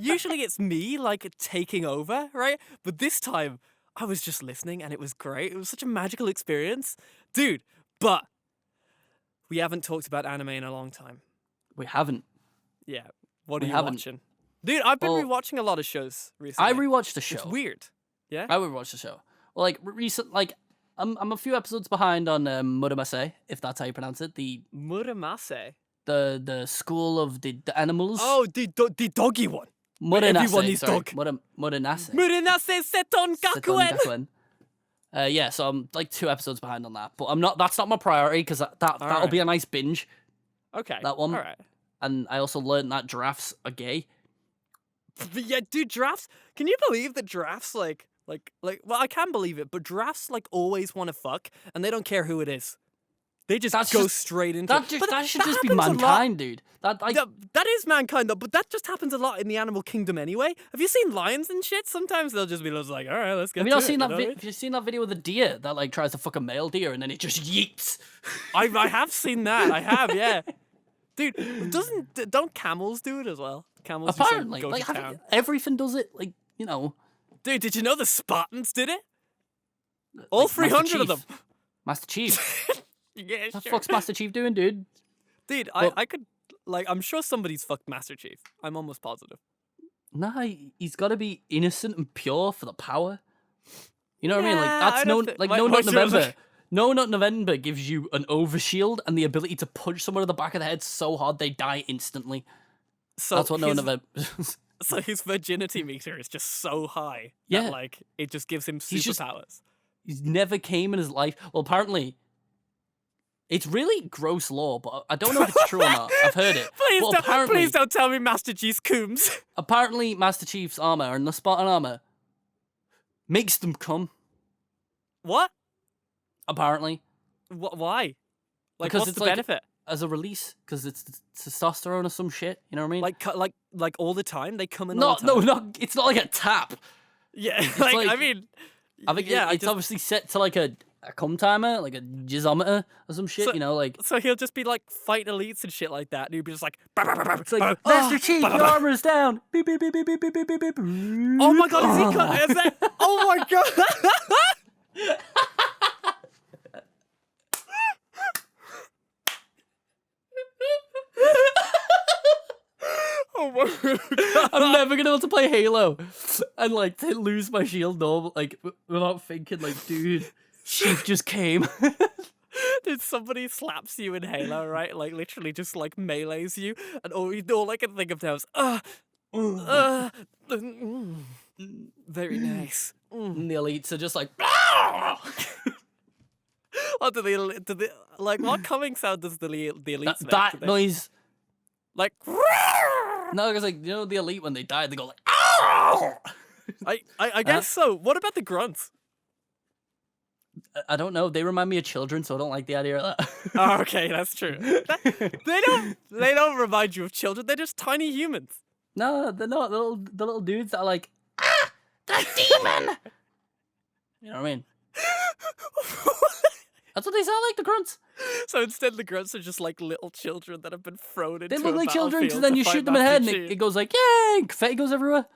Usually it's me, like, taking over, right? But this time, I was just listening, and it was great. It was such a magical experience. Dude, but we haven't talked about anime in a long time. We haven't. Yeah. What are you watching? Dude, I've been rewatching a lot of shows recently. I rewatched the show. It's weird. Yeah? I rewatched the show. Well, like, I'm a few episodes behind on Muramasa, if that's how you pronounce it. The Muramasa? The school of the animals. Oh, the doggy one. Muramasa, everyone is dog. Muramasa. Muramasa Seton Gakuen. Yeah, so I'm like 2 episodes behind on that. But that's not my priority because that'll be a nice binge. Okay. That one. All right. And I also learned that giraffes are gay. But yeah, dude, giraffes. Can you believe that giraffes well, I can believe it, but giraffes always want to fuck, and they don't care who it is. They just go straight into it. That should just be mankind, dude. That is mankind, though, but that just happens a lot in the animal kingdom anyway. Have you seen lions and shit? Sometimes they'll just be like, all right, let's get to it. Have you seen that video with a deer that like tries to fuck a male deer and then it just yeets? I have seen that. I have, yeah. Dude, don't camels do it as well? Camels apparently, just, go to town. Everything does it, Dude, did you know the Spartans did it? All 300 of them. Master Chief. Yeah, what the fuck's Master Chief doing, dude? Dude, I could, I'm sure somebody's fucked Master Chief. I'm almost positive. Nah, he's got to be innocent and pure for the power. You know what I mean? Like, that's No Nut November. No Nut November gives you an overshield and the ability to punch someone in the back of the head so hard they die instantly. So that's what No Nut November. So his virginity meter is just so high that, it just gives him superpowers. He's never came in his life. Well, apparently, it's really gross lore, but I don't know if it's true or not. I've heard it. Please don't tell me Master Chief's coombs. Apparently, Master Chief's armor and the Spartan armor makes them come. What? Apparently. Why? Because what's the benefit? As a release, because it's testosterone or some shit. You know what I mean? Like all the time? They come in all the time? No, it's not like a tap. Yeah, I think it's obviously set to like a cum timer, like a jizzometer or some shit, So he'll just be like fighting elites and shit like that, and he'll be just like... It's like, Master Chief, your armor's down. Beep, beep, beep, beep, beep, beep, beep, beep, beep. Oh my god, is that... Oh my god! Oh I'm never gonna be able to play Halo and like to lose my shield normal like without thinking like, dude, sheep just came. Dude, somebody slaps you in Halo, right? Like literally just like melees you, and all I can think of now is very nice. And the elites are just like, Oh, do the like what coming sound does the elites make? that noise. Like No, because like, you know, the elite when they die, they go like, I guess so. What about the grunts? I don't know. They remind me of children, so I don't like the idea of that. Oh, okay, that's true. They don't remind you of children. They're just tiny humans. No, they're not. The little dudes that are like, the demon. You know what I mean? That's what they sound like, the grunts. So instead, the grunts are just like little children that have been thrown into. They look like children, because so then you shoot them in the head, and it goes like, yay! Confetti goes everywhere.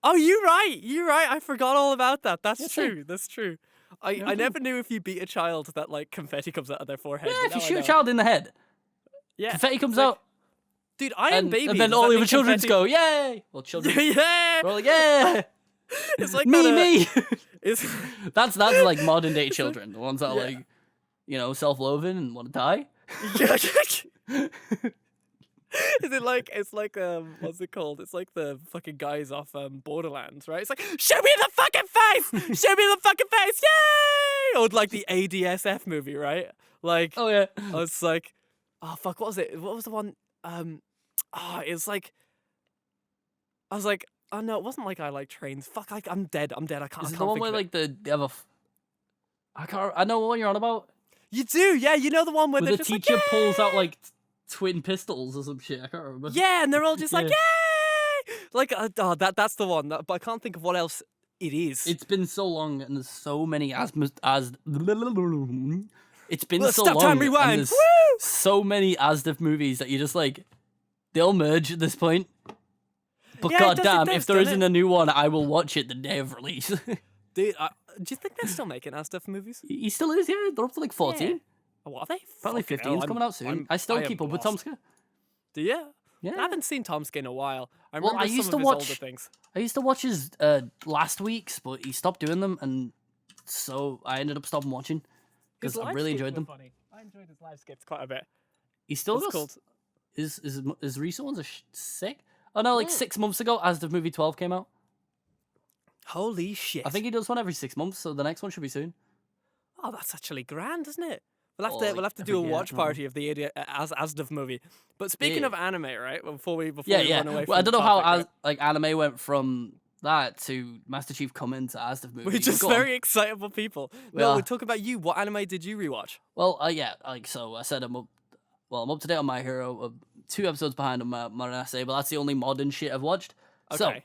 Oh, you're right. You're right. I forgot all about that. That's true. Right. That's true. I never knew if you beat a child that like confetti comes out of their forehead. Yeah, if you shoot a child in the head, confetti comes out. Dude, I am baby. And then all the other children go, yay! Well, children, yeah. we're all like, yeah! It's like me. It's That's like modern day children, the ones that are like, you know, self-loathing and want to die. Is it like it's like what's it called? It's like the fucking guys off Borderlands, right? It's like show me the fucking face, show me the fucking face, yay! Or like the ADSF movie, right? Like Oh yeah, I was like, oh fuck, what was it? What was the one? It was like, I was like, oh no, it wasn't like I like trains. Fuck, I'm dead. I can't. Is I it can't the one think where of it. like they have a? I can't. I know what you're on about. You do, yeah. You know the one where Where they're the just like, teacher pulls out like twin pistols or some shit. I can't remember. yeah, and they're all just like, Yeah. yay! Like, that's the one. But I can't think of what else it is. It's been so long, and there's so many It's been Well, so stop long, time, and rewind. there's Woo! so many Asdef movies that you just like, they'll merge at this point. But Yeah, goddamn, it if there does, isn't a new one, I will watch it the day of release. Dude, do you think they're still making stuff movies? He still is, yeah. They're up to like 14. Yeah. Oh, what are they? Probably Fucking 15 is hell, coming out soon. I still am keep up with lost. Tomska. Do you? Yeah. I haven't seen Tomska in a while. I Well, remember I used some to of his watch- older things. I used to watch his last week's, but he stopped doing them, and so I ended up stopping watching because His I live really skits enjoyed were them. funny. I enjoyed his live skits quite a bit. He still What's does. called? His recent ones are sick. Oh no, like 6 months ago, as the movie 12 came out. Holy shit! I think he does one every 6 months, so the next one should be soon. Oh, that's actually grand, isn't it? We'll have Oh, to like we'll have to do a every- watch yeah, party of the Asdov movie. But speaking Yeah. of anime, right? Before we Yeah, run away from Well, I don't the know how topic, like anime went from that to Master Chief coming to Asdef movie. right? We're just Go on. very excitable people. We No, are. we're talking about you. What anime did you rewatch? Well, yeah, like so I said I'm up. Well, I'm up to date on My Hero. 2 episodes behind on my Modern Essay, but that's the only modern shit I've watched. So Okay.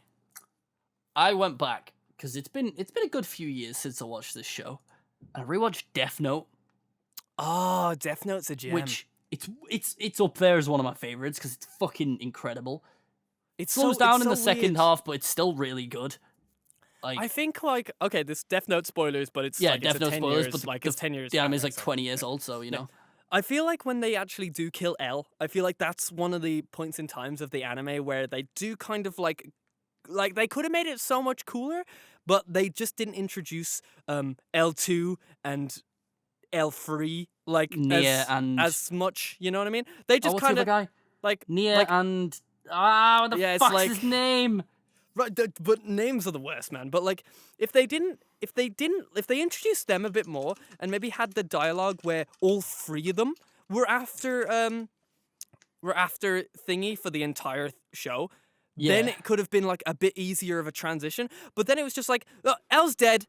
I went back because it's been a good few years since I watched this show, and I rewatched Death Note, Oh, Death Note's a gem. which it's up there as one of my favorites because it's fucking incredible. it's Slows so, down it's in the so second weird. half, but it's still really good. Like I think okay, this Death Note spoilers, but it's yeah, like Death it's a Note 10 spoilers, years, but like it's 10 years. the anime's after, like so. 20 years old, so you know. I feel like when they actually do kill L, I feel like that's one of the points in times of the anime where they do kind of like they could have made it so much cooler, but they just didn't introduce L2 and L3 like Nia and as much, you know what I mean? They just what's the kind other of guy? like Nia like, and what the Yeah, it's fuck's like- his name? right, but names are the worst, man. But like, if they introduced them a bit more and maybe had the dialogue where all three of them were after thingy for the entire show, then Yeah. it could have been like a bit easier of a transition. But then it was just like, oh, El's dead.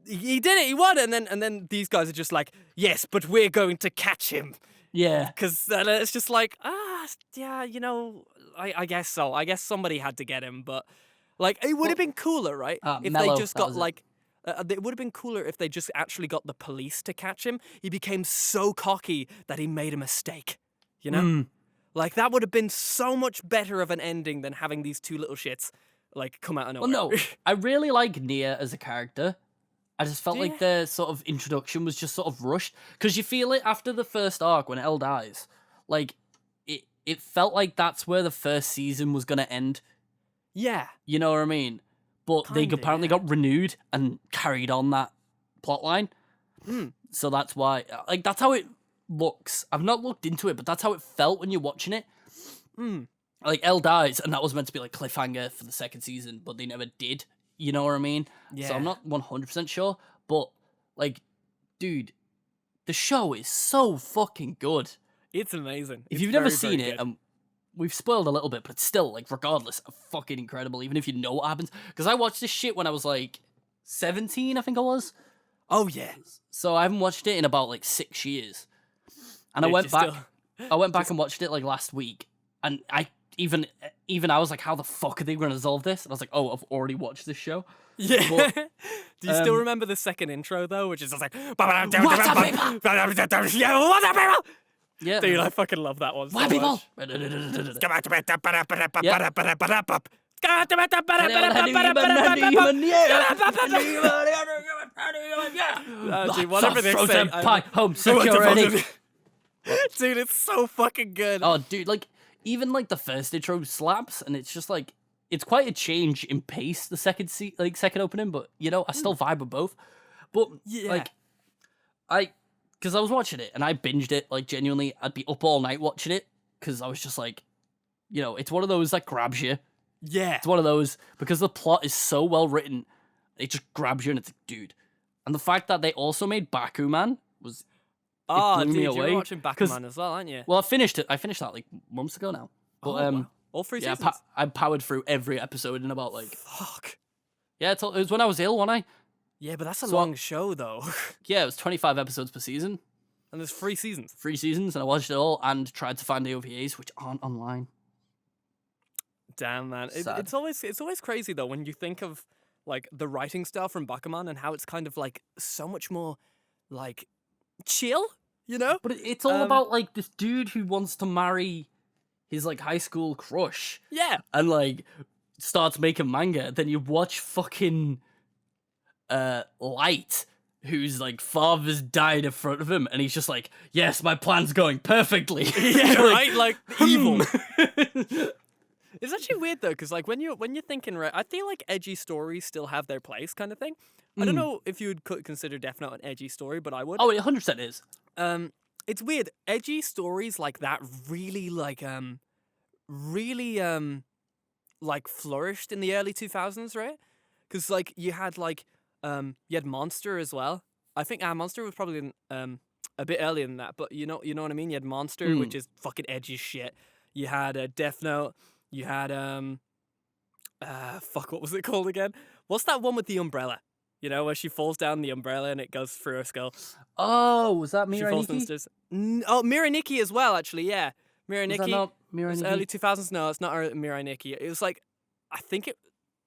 He did it. He won. And then these guys are just like, yes, but we're going to catch him. Yeah. Because it's just like, yeah, you know, I guess so. I guess somebody had to get him, but like it would have been cooler, right? If Mello, they just that got was it. like, it would have been cooler if they just actually got the police to catch him. He became so cocky that he made a mistake, you know? Mm. Like that would have been so much better of an ending than having these two little shits like come out of Well, nowhere. no, I really like Nia as a character. I just felt like Yeah. the sort of introduction was just sort of rushed because you feel it after the first arc when Elle dies. Like it felt like that's where the first season was gonna end. Yeah. You know what I mean? But they Kinda, apparently yeah. got renewed and carried on that plotline. So that's why, like, that's how it looks. I've not looked into it, but that's how it felt when you're watching it. Like, Elle dies, and that was meant to be like cliffhanger for the second season, but they never did. You know what I mean? Yeah. So I'm not 100% sure, but like, dude, the show is so fucking good. It's amazing. If It's you've never very, seen very it, good. we've spoiled a little bit, but it's still, like, regardless, fucking incredible, even if you know what happens. Because I watched this shit when I was, like, 17, I think I was. Oh yeah. So I haven't watched it in about, like, 6 years. And I Dude, went you're back. I went back and watched it, like, last week. And I even I was like, how the fuck are they going to resolve this? And I was like, oh, I've already watched this show. Yeah. But, Do you still remember the second intro though, which is just like, What's up, people? yeah, what's up, people? Yeah. Dude, I fucking love that one so White people! much. Dude, whatever they say, Pie, home security. dude, it's so fucking good. Oh, dude, like, even, like, the first intro slaps, and it's just, like, it's quite a change in pace, the second opening, but, you know, I still vibe with both. But, Yeah. like, because I was watching it, and I binged it, like, genuinely, I'd be up all night watching it, because I was just, like, you know, it's one of those that grabs you. Yeah. It's one of those, because the plot is so well written, it just grabs you, and it's like, dude. And the fact that they also made Bakuman was... Oh, blew dude, me you're away, watching 'cause- Bakuman as well, aren't you? Well, I finished it. I finished that, like, months ago now. But, wow. All 3 yeah, seasons. I powered through every episode in about, like... Fuck. Yeah, it was when I was ill, wasn't I? Yeah, but that's a So- long show though. Yeah, it was 25 episodes per season. And there's 3 seasons. 3 seasons, and I watched it all and tried to find the OVAs, which aren't online. Damn, man. Sad. It's always crazy though when you think of like the writing style from Bakuman and how it's kind of like so much more like chill, you know? But it's all about, like, this dude who wants to marry his, like, high school crush. Yeah. And, like, starts making manga. Then you watch fucking Light, whose, like, father's died in front of him, and he's just like, yes, my plan's going perfectly. Yeah, right? Like evil. Hmm. It's actually weird though, because like when you're thinking, right, I feel like edgy stories still have their place, kind of thing. I don't know if you would consider Death Note an edgy story, but I would. Oh, it 100% is. It's weird. Edgy stories like that really like flourished in the early 2000s, right? Because like you had Monster as well. I think Monster was probably a bit earlier than that, but you know what I mean. You had Monster, which is fucking edgy shit. You had Death Note. You had fuck, what was it called again? What's that one with the umbrella? You know, where she falls down the umbrella and it goes through her skull. Oh, was that She falls down Mirai the stairs. Oh, Mirai Nikki as well, actually, yeah. Mirai Was Nikki. that not It Mirai was Nikki? early 2000s. No, it's not Mirai Nikki. It was like, I think it,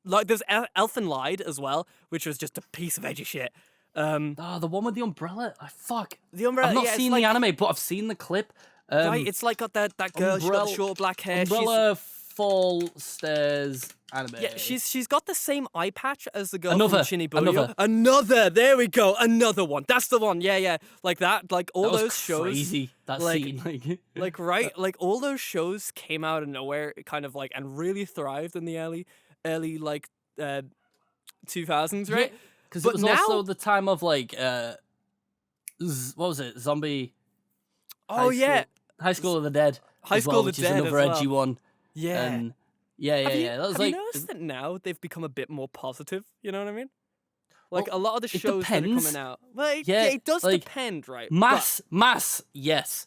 like, there's Elfen Lied as well, which was just a piece of edgy shit. Oh, the one with the umbrella? Fuck. The umbrella. I've not yeah, seen it's the like, anime, but I've seen the clip. right, it's like got that girl. She's got the short black hair. Umbrella Fall Stairs anime. Yeah, she's got the same eye patch as the girl Another, from Another. There we go. Another one. That's the one. Yeah. Like that. Like all that was those shows. crazy. That like- scene. Like right. Like all those shows came out of nowhere, kind of like, and really thrived in the early like 2000s, right? Because But it was now- also the time of like what was it? Zombie. Oh yeah. High School of the Dead. High as School well, of the which Dead is as another well. edgy one. Yeah. And yeah. That was Have like you noticed that now they've become a bit more positive? You know what I mean? Like a lot of the it shows that are depends. coming out. Well, Yeah, it does like, depend, right? mass, yes.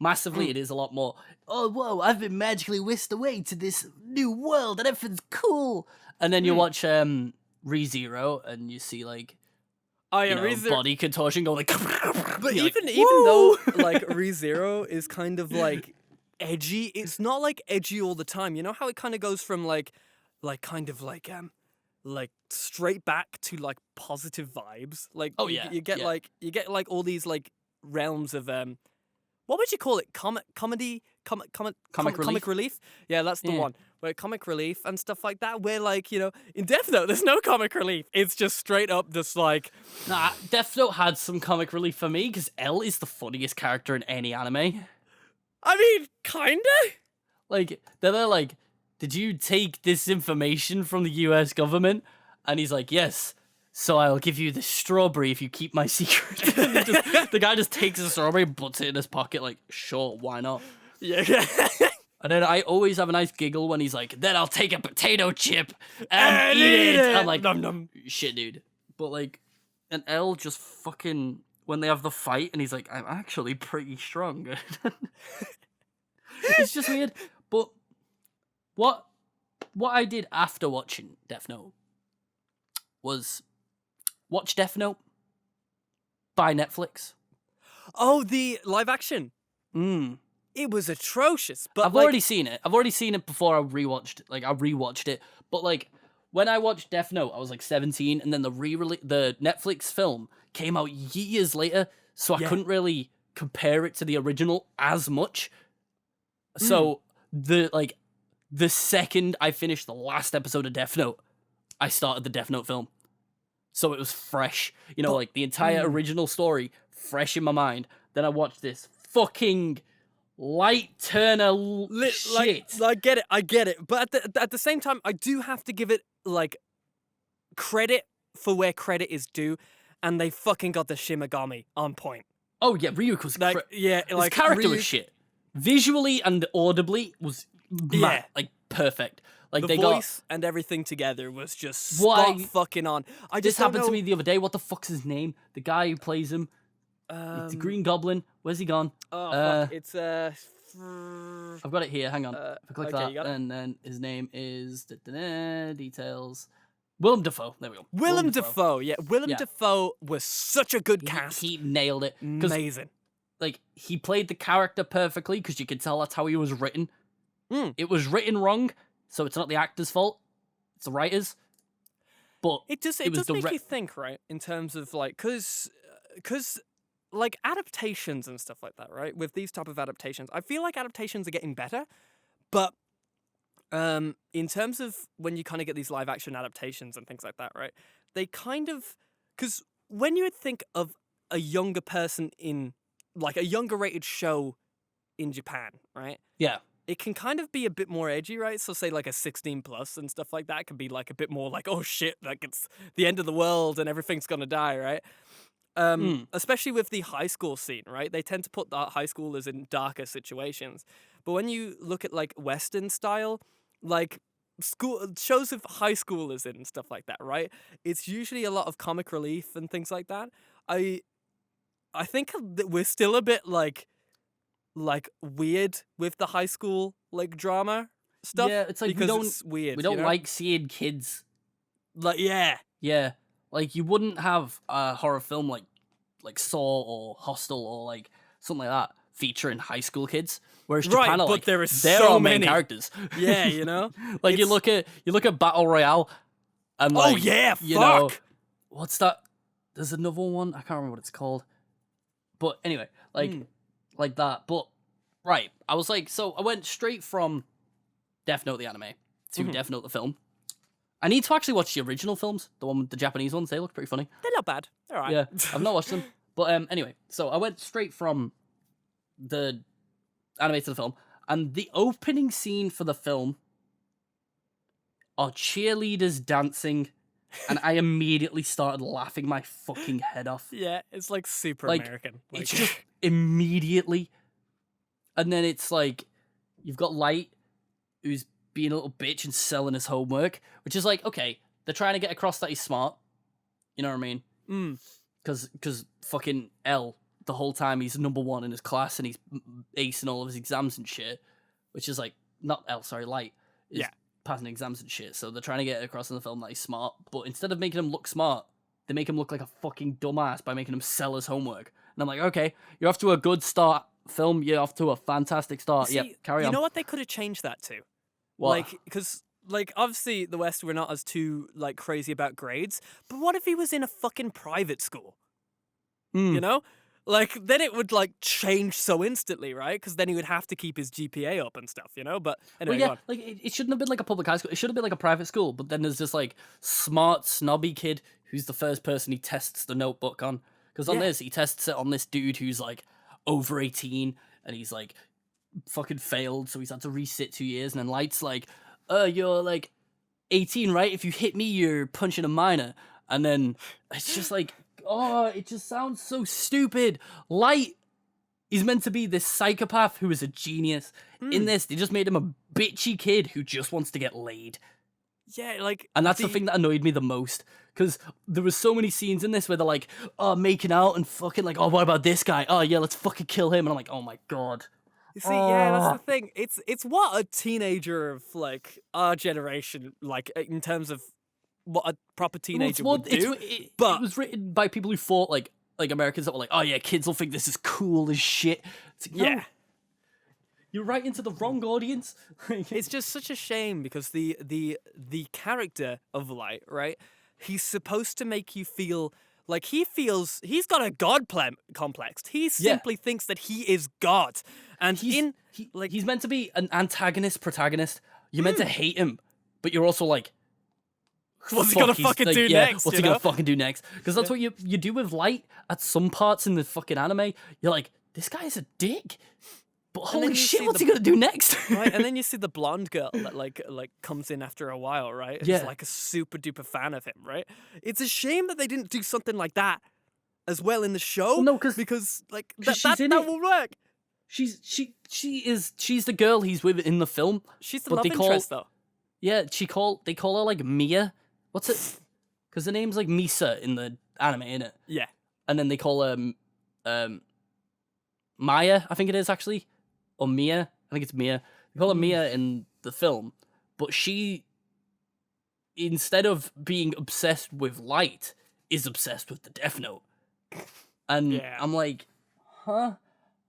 Massively, it is a lot more. Oh, whoa! I've been magically whisked away to this new world, and everything's cool. And then you watch ReZero, and you see like, Oh yeah, you know, ReZero. body contortion go like. But you're even like, though "Woo!" like ReZero is kind of like edgy, it's not like edgy all the time. You know how it kind of goes from like straight back to like positive vibes. Like Oh, you, yeah, you get yeah. like all these like realms of what would you call it? Comedy, comic relief. Yeah, that's the Yeah. one. Where comic relief and stuff like that. Where like, you know, in Death Note, there's no comic relief. It's just straight up just like. Nah, Death Note had some comic relief for me because L is the funniest character in any anime. I mean, kinda. Like, they're like, did you take this information from the US government? And he's like, yes. So I'll give you the strawberry if you keep my secret. And the guy just takes the strawberry, puts it in his pocket, like, sure, why not? Yeah. And then I always have a nice giggle when he's like, then I'll take a potato chip and eat it. I'm like, Nom nom. shit, dude. But like, and Elle just fucking, when they have the fight, and he's like, I'm actually pretty strong. It's just weird. But what I did after watching Death Note was watch Death Note by Netflix. Oh, the live action. Mm. It was atrocious, but I've already seen it. I've already seen it before I rewatched it. But like when I watched Death Note, I was like 17, and then the Netflix film came out years later, so I couldn't really compare it to the original as much. So the second I finished the last episode of Death Note, I started the Death Note film. So it was fresh. You know, like the entire original story fresh in my mind. Then I watched this fucking light turner shit. I get it. But at the same time, I do have to give it like credit for where credit is due, and they fucking got the Shimigami on point. Oh yeah, Ryuko's his character was shit. Visually and audibly was like perfect. Like the voice and everything together was just spot fucking on. This happened to me the other day. What the fuck's his name? The guy who plays him. It's the Green Goblin. Where's he gone? Oh, fuck. It's I've got it here. Hang on. If I click that, and then his name is details. Willem Dafoe. There we go. Willem Dafoe. Yeah, Willem Dafoe was such a good cast. He nailed it. Amazing. Like he played the character perfectly because you could tell that's how he was written. It was written wrong, so it's not the actor's fault. It's the writers. But it does make you think, right? In terms of like, because like adaptations and stuff like that, right? With these type of adaptations, I feel like adaptations are getting better, but in terms of when you kind of get these live action adaptations and things like that, right? They kind of, because when you would think of a younger person in like a younger rated show in Japan, right? Yeah. It can kind of be a bit more edgy, right? So say like a 16 plus and stuff like that can be like a bit more like, oh shit, like it's the end of the world and everything's gonna die, right? Especially with the high school scene, right? They tend to put the high schoolers in darker situations. But when you look at like Western style, like school shows with high schoolers in and stuff like that, right? It's usually a lot of comic relief and things like that. I think that we're still a bit like weird with the high school like drama stuff. Yeah, it's like it's weird. We don't like seeing kids. Like yeah. Like you wouldn't have a horror film like Saw or Hostel or like something like that featuring high school kids. Whereas Japan are like, there they're so our main many characters. Yeah, you know. Like you look at Battle Royale, and like, oh yeah, you know, what's that? There's another one I can't remember what it's called. But anyway, like that. But right, I was like, so I went straight from Death Note the anime to Death Note the film. I need to actually watch the original films, the one with the Japanese ones. They look pretty funny. They're not bad. They're alright. Yeah, I've not watched them. But anyway, so I went straight from the anime to the film, and the opening scene for the film are cheerleaders dancing, and I immediately started laughing my fucking head off. Yeah, it's like super like, American. It's just immediately, and then it's like you've got Light, who's being a little bitch and selling his homework, which is like, okay, they're trying to get across that he's smart. You know what I mean? Because fucking L, the whole time he's number one in his class and he's acing all of his exams and shit, which is like, not L, sorry, Light is passing exams and shit. So they're trying to get across in the film that he's smart, but instead of making him look smart, they make him look like a fucking dumbass by making him sell his homework. And I'm like, okay, you're off to a good start, film. You're off to a fantastic start. See, Yep, carry on. You know what they could have changed that to? What? Like, because, like, obviously the West, we're not as too, like, crazy about grades, but what if he was in a fucking private school? You know? Like, then it would, like, change so instantly, right? Because then he would have to keep his GPA up and stuff, you know? But anyway, well, yeah, like, it shouldn't have been like a public high school. It should have been like a private school, but then there's this, like, smart, snobby kid who's the first person he tests the notebook on. Because on this, he tests it on this dude who's, like, over 18, and he's, like, fucking failed, so he's had to resit 2 years, and then Light's like, you're like 18, right? If you hit me, you're punching a minor. And then it's just like, oh, it just sounds so stupid. Light is meant to be this psychopath who is a genius. In this, they just made him a bitchy kid who just wants to get laid. Yeah, like... And that's the thing that annoyed me the most. Because there was so many scenes in this where they're like, oh, making out and fucking like, oh, what about this guy? Oh, yeah, let's fucking kill him. And I'm like, oh my God. You see, yeah, that's the thing. It's what a teenager of, like, our generation, like, in terms of what a proper teenager would do. But it was written by people who thought, like Americans that were like, oh, yeah, kids will think this is cool as shit. It's like, no, yeah. You're right into the wrong audience. It's just such a shame because the character of Light, right? He's supposed to make you feel like he's got a god complex. He simply thinks that he is God, and he's meant to be an antagonist protagonist. You're meant to hate him, but you're also like, what's he gonna fucking do next? What's he gonna fucking do next? Because that's what you do with Light at some parts in the fucking anime. You're like, this guy is a dick. But holy shit, what's he gonna do next? Right, and then you see the blonde girl that like comes in after a while, right? Yeah. Who's like a super duper fan of him, right? It's a shame that they didn't do something like that as well in the show. Well, no, because like she's that will work. She's the girl he's with in the film. She's the love interest though. Yeah, they call her like Mia. What's it? Because the name's like Misa in the anime, innit? Yeah. And then they call her Maya, I think it is actually. Or Mia. I think it's Mia. They call her Mia in the film. But she, instead of being obsessed with Light, is obsessed with the Death Note. And I'm like, huh?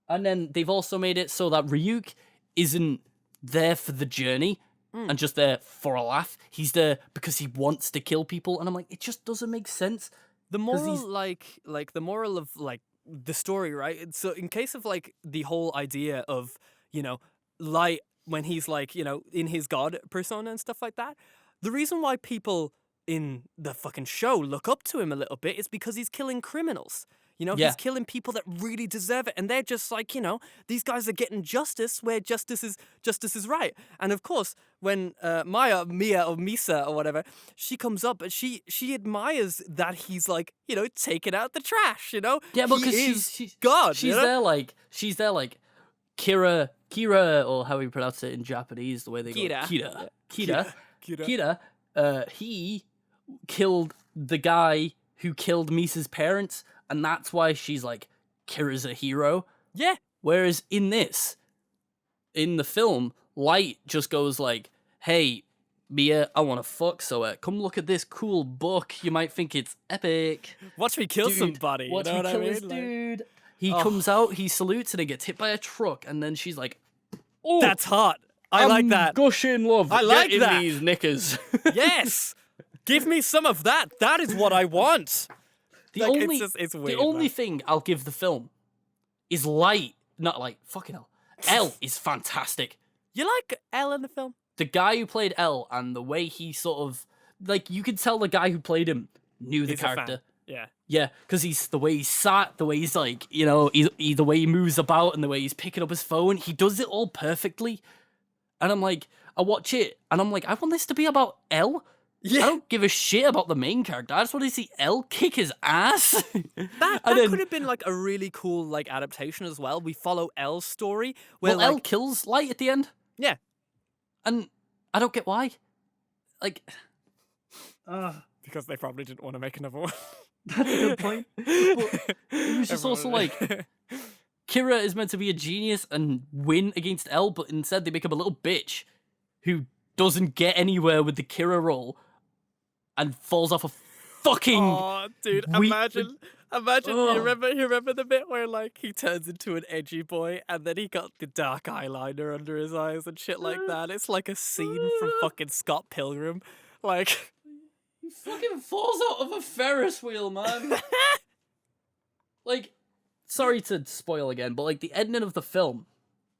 And then they've also made it so that Ryuk isn't there for the journey and just there for a laugh. He's there because he wants to kill people. And I'm like, it just doesn't make sense. The moral, the moral of, like, the story, right? So in case of, like, the whole idea of, you know, Light when he's, like, you know, in his god persona and stuff like that, the reason why people in the fucking show look up to him a little bit is because he's killing criminals. You know, he's killing people that really deserve it, and they're just like, you know, these guys are getting justice where justice is right. And of course, when Mia or Misa or whatever, she comes up and she admires that he's, like, you know, taking out the trash. You know, yeah, because she's God. She's there like Kira, or how we pronounce it in Japanese, the way they go Kira. He killed the guy who killed Misa's parents. And that's why she's like, Kira's a hero. Yeah. Whereas in the film, Light just goes like, hey, Mia, I want to fuck, so come look at this cool book. You might think it's epic. Watch me kill somebody. Watch me kill this dude. He comes out, he salutes, and he gets hit by a truck. And then she's like, oh, that's hot. I like that. Gushing love. I like Get that. in these knickers. Yes. Give me some of that. That is what I want. It's weird, the only thing I'll give the film is Light, not like fucking hell. L is fantastic. You like L in the film? The guy who played L and the way he sort of, like, you could tell the guy who played him knew the character. Yeah. Yeah, because he's the way he's sat, the way he's like, you know, the way he moves about and the way he's picking up his phone. He does it all perfectly. And I'm like, I watch it and I'm like, I want this to be about L. Yeah. I don't give a shit about the main character. I just want to see L kick his ass. That could have been like a really cool like adaptation as well. We follow L's story where L kills Light at the end. Yeah. And I don't get why. Like, because they probably didn't want to make another one. That's a good point. But it was just also like, Kira is meant to be a genius and win against L, but instead they make him a little bitch who doesn't get anywhere with the Kira role and falls off a fucking. Oh, dude! Imagine. You remember the bit where like he turns into an edgy boy and then he got the dark eyeliner under his eyes and shit like that. It's like a scene from fucking Scott Pilgrim. Like he fucking falls out of a Ferris wheel, man. Like, sorry to spoil again, but like the ending of the film,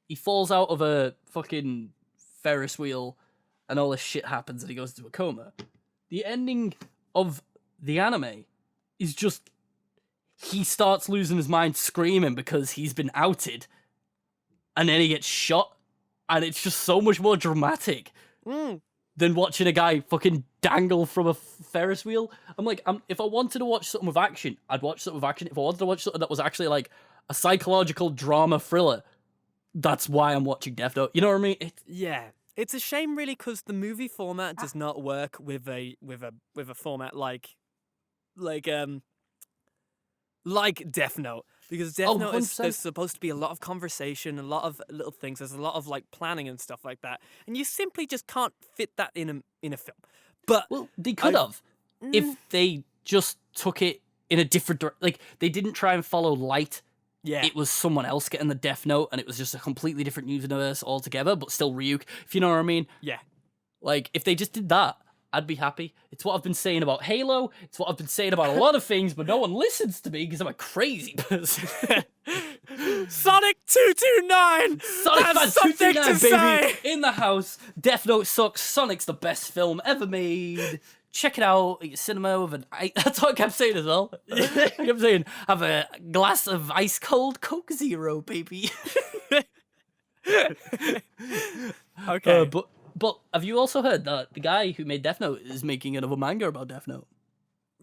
he falls out of a fucking Ferris wheel and all this shit happens and he goes into a coma. The ending of the anime is just he starts losing his mind screaming because he's been outed. and then he gets shot, and it's just so much more dramatic than watching a guy fucking dangle from a Ferris wheel. I'm like, if I wanted to watch something with action, I'd watch something with action. If I wanted to watch something that was actually like a psychological drama thriller, that's why I'm watching Death Note. You know what I mean? Yeah. It's a shame, really, because the movie format does not work with a format like Death Note, because Death Note is there's supposed to be a lot of conversation, a lot of little things. There's a lot of like planning and stuff like that, and you simply just can't fit that in a film. But they could have if they just took it in a different like they didn't try and follow Light. Yeah, it was someone else getting the Death Note, and it was just a completely different universe altogether, but still Ryuk, if you know what I mean. Yeah, like if they just did that, I'd be happy. It's what I've been saying about Halo. It's what I've been saying about a lot of things, but no one listens to me because I'm a crazy person. Sonic 229! Sonic fan 229, baby! In the house. Death Note sucks. Sonic's the best film ever made. Check it out at your cinema with an ice. That's what I kept saying as well. I kept saying, have a glass of ice cold Coke Zero, baby. Okay. But have you also heard that the guy who made Death Note is making another manga about Death Note?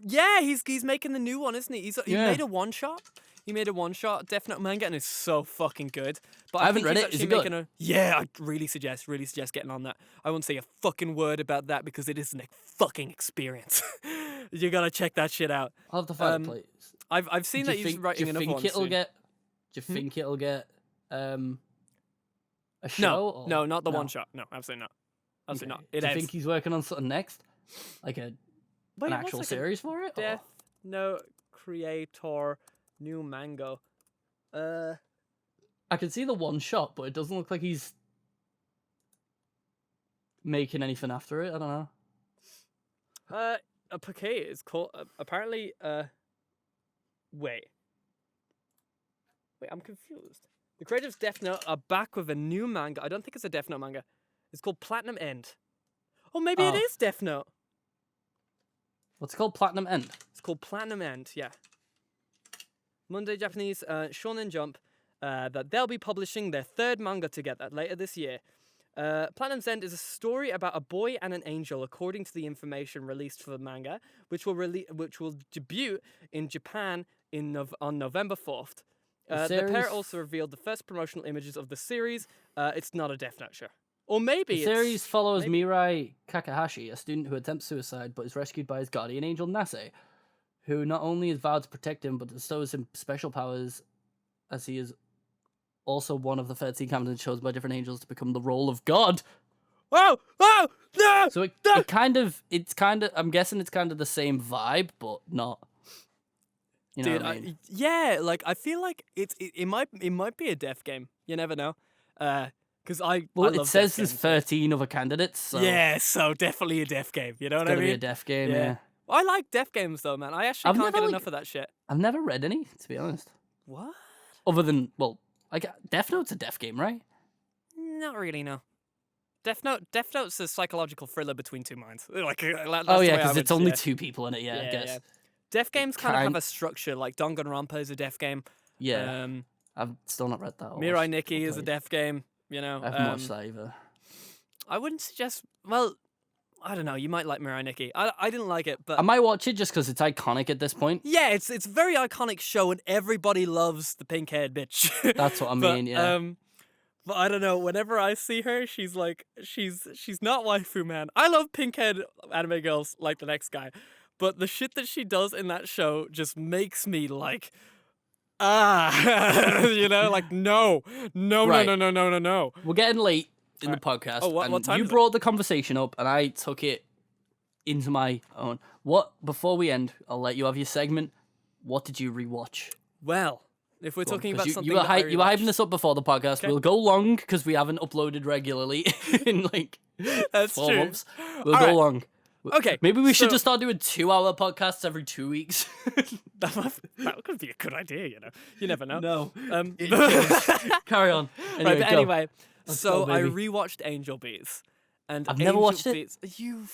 Yeah, he's making the new one, isn't he? He made a one shot. He made a one shot Death Note manga, and it's so fucking good. But I haven't read it. Is it good? Yeah, I really suggest getting on that. I won't say a fucking word about that because it is a fucking experience. You gotta check that shit out. I'll have to find a place. I've seen that he's writing another one. Do you think it'll get a show? No, not the one shot. No, absolutely not. Absolutely not. Do you think he's working on something next? Like an actual series for it? Death Note creator, new manga. I can see the one shot, but it doesn't look like he's making anything after it. I don't know. A Poké is called apparently. Wait, I'm confused. The creators of Death Note are back with a new manga. I don't think it's a Death Note manga. It's called Platinum End. Oh, maybe it is Death Note. What's it called? Platinum End? It's called Platinum End, yeah. Monday, Japanese Shonen Jump, that they'll be publishing their third manga together later this year. Platinum's End is a story about a boy and an angel, according to the information released for the manga, which will debut in Japan on November 4th. The pair also revealed the first promotional images of the series. It's not a Death Note show. Or maybe the series follows Mirai Kakahashi, a student who attempts suicide but is rescued by his guardian angel Nase, who not only is vowed to protect him but bestows him special powers, as he is also one of the 13 candidates chosen by different angels to become the role of God. Oh no! So I'm guessing it's kind of the same vibe, but not. You know Dude, what I mean? I feel like it might be a death game. You never know. Because it says there's 13 other candidates. So yeah, so definitely a death game. You know what I mean? It's gotta be a death game. Yeah. I like death games though, man. I actually can't get enough of that shit. I've never read any, to be honest. What? Other than Death Note's a death game, right? Not really, no. Death Note's a psychological thriller between two minds. Because it's only two people in it. Yeah, I guess. Yeah. Death games kind of have a structure. Like Danganronpa is a death game. Yeah. I've still not read that. Mirai Nikki is a death game. You know. I haven't watched that either. I wouldn't suggest. Well, I don't know. You might like Mirai Nikki. I didn't like it, but I might watch it just because it's iconic at this point. Yeah, it's a very iconic show, and everybody loves the pink-haired bitch. That's what I mean. Yeah. But I don't know. Whenever I see her, she's not waifu, man. I love pink-haired anime girls like the next guy, but the shit that she does in that show just makes me like, you know, like no. We're getting late in the podcast. Oh, what time? You brought the conversation up, and I took it into my own. Before we end, I'll let you have your segment. What did you rewatch? Well, if we're talking about something you were hyping this up before the podcast. Okay. We'll go long because we haven't uploaded regularly in like That's 4 true. months. We'll go long. Okay. Maybe we should just start doing 2-hour podcasts every 2 weeks. That could be a good idea, you know. You never know. No. Carry on. Anyway, so I rewatched Angel Beats. And I've never watched it. You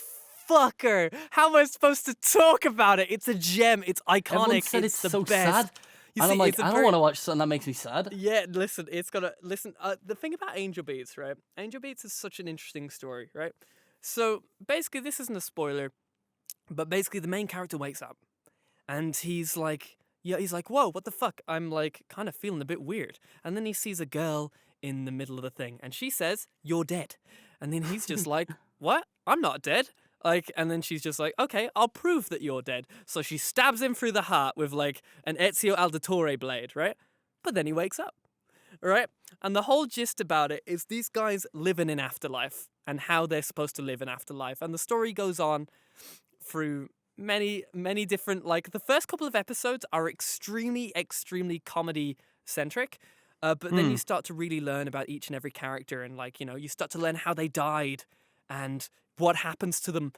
fucker. How am I supposed to talk about it? It's a gem. It's iconic. Everyone said it's the so best. sad. You And see, I'm like, it's a I don't very- want to watch something that makes me sad. Yeah, listen, it's gonna listen. The thing about Angel Beats, right? Angel Beats is such an interesting story, right? So basically, this isn't a spoiler, but basically, the main character wakes up, and he's like, whoa, what the fuck? I'm like, kind of feeling a bit weird. And then he sees a girl in the middle of the thing, and she says, "You're dead." And then he's just like, "What? I'm not dead." Like, and then she's just like, "Okay, I'll prove that you're dead." So she stabs him through the heart with like an Ezio Auditore blade, right? But then he wakes up, right? And the whole gist about it is these guys live in an afterlife and how they're supposed to live in afterlife. And the story goes on through many different, like, the first couple of episodes are extremely comedy centric. But then you start to really learn about each and every character, and like, you know, you start to learn how they died and what happens to them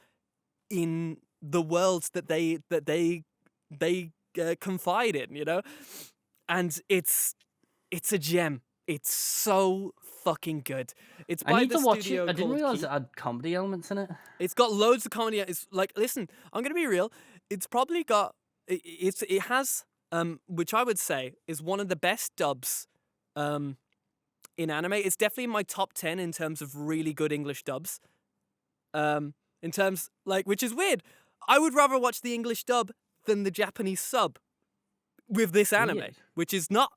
in the worlds that they confide in, you know. And it's a gem. It's so fucking good. It's by I need the to watch it. studio I didn't called realize Key. it had comedy elements in it. It's got loads of comedy. It's like, listen, I'm gonna be real. It's probably got it has which I would say is one of the best dubs in anime. It's definitely in my top 10 in terms of really good English dubs. In terms, like, which is weird. I would rather watch the English dub than the Japanese sub with this anime, Weird. which is You're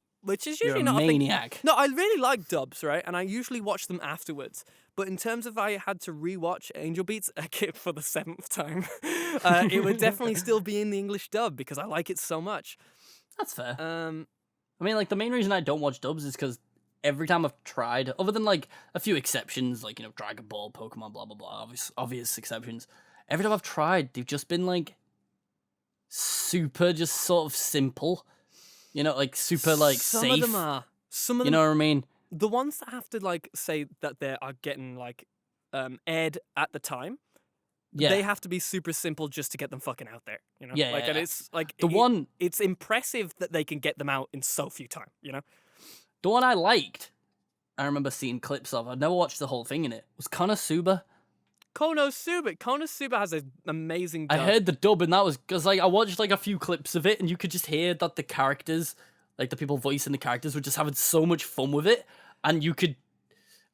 usually a not a thing. maniac. No, I really like dubs, right? And I usually watch them afterwards. But in terms of I had to rewatch Angel Beats for the 7th time, it would definitely still be in the English dub because I like it so much. That's fair. Um, I mean, like, the main reason I don't watch dubs is because every time I've tried, other than, like, a few exceptions, like, you know, Dragon Ball, Pokemon, blah, blah, blah, obvious exceptions, every time I've tried, they've just been, like, super just sort of simple. You know, like, super, like, some safe. of them are. Some of You them, know what I mean? the ones that have to like say that they are getting like aired at the time, Yeah. they have to be super simple just to get them fucking out there. You know, Yeah, like, yeah, and yeah. it's like The one It's impressive that they can get them out in so few time. You know, the one I liked, I remember seeing clips of, I've never watched the whole thing in it, was Konosuba. Konosuba. Konosuba has an amazing dub. I heard the dub, and that was because, like, I watched like a few clips of it, and you could just hear that the characters, like the people voicing the characters, were just having so much fun with it, and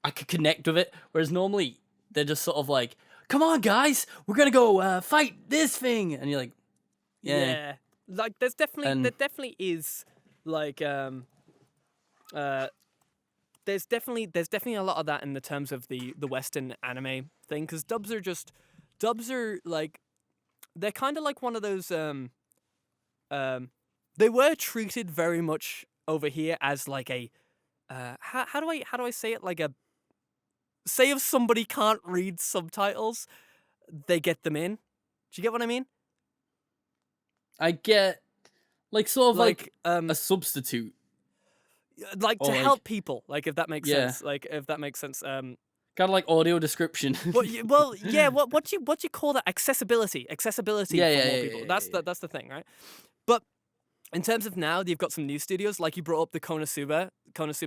I could connect with it. Whereas normally they're just sort of like, "Come on, guys, we're gonna go fight this thing," and you're like, "Yeah." Like there And- definitely is like there's definitely a lot of that in the terms of the Western anime thing, because dubs are like, they're kind of like one of those they were treated very much over here as like a how do I say it, like a, say if somebody can't read subtitles, they get them in. Do you get what I mean? I get, like, sort of like a a substitute. like to Or, like- help people, like, if that makes Yeah. sense, like, if that makes sense. Kind of like audio description. Well, yeah. What do you call that? Accessibility Yeah, for yeah, more yeah, people. yeah, That's yeah. that's the thing, right? But in terms of now, you've got some new studios, like you brought up the Konosuba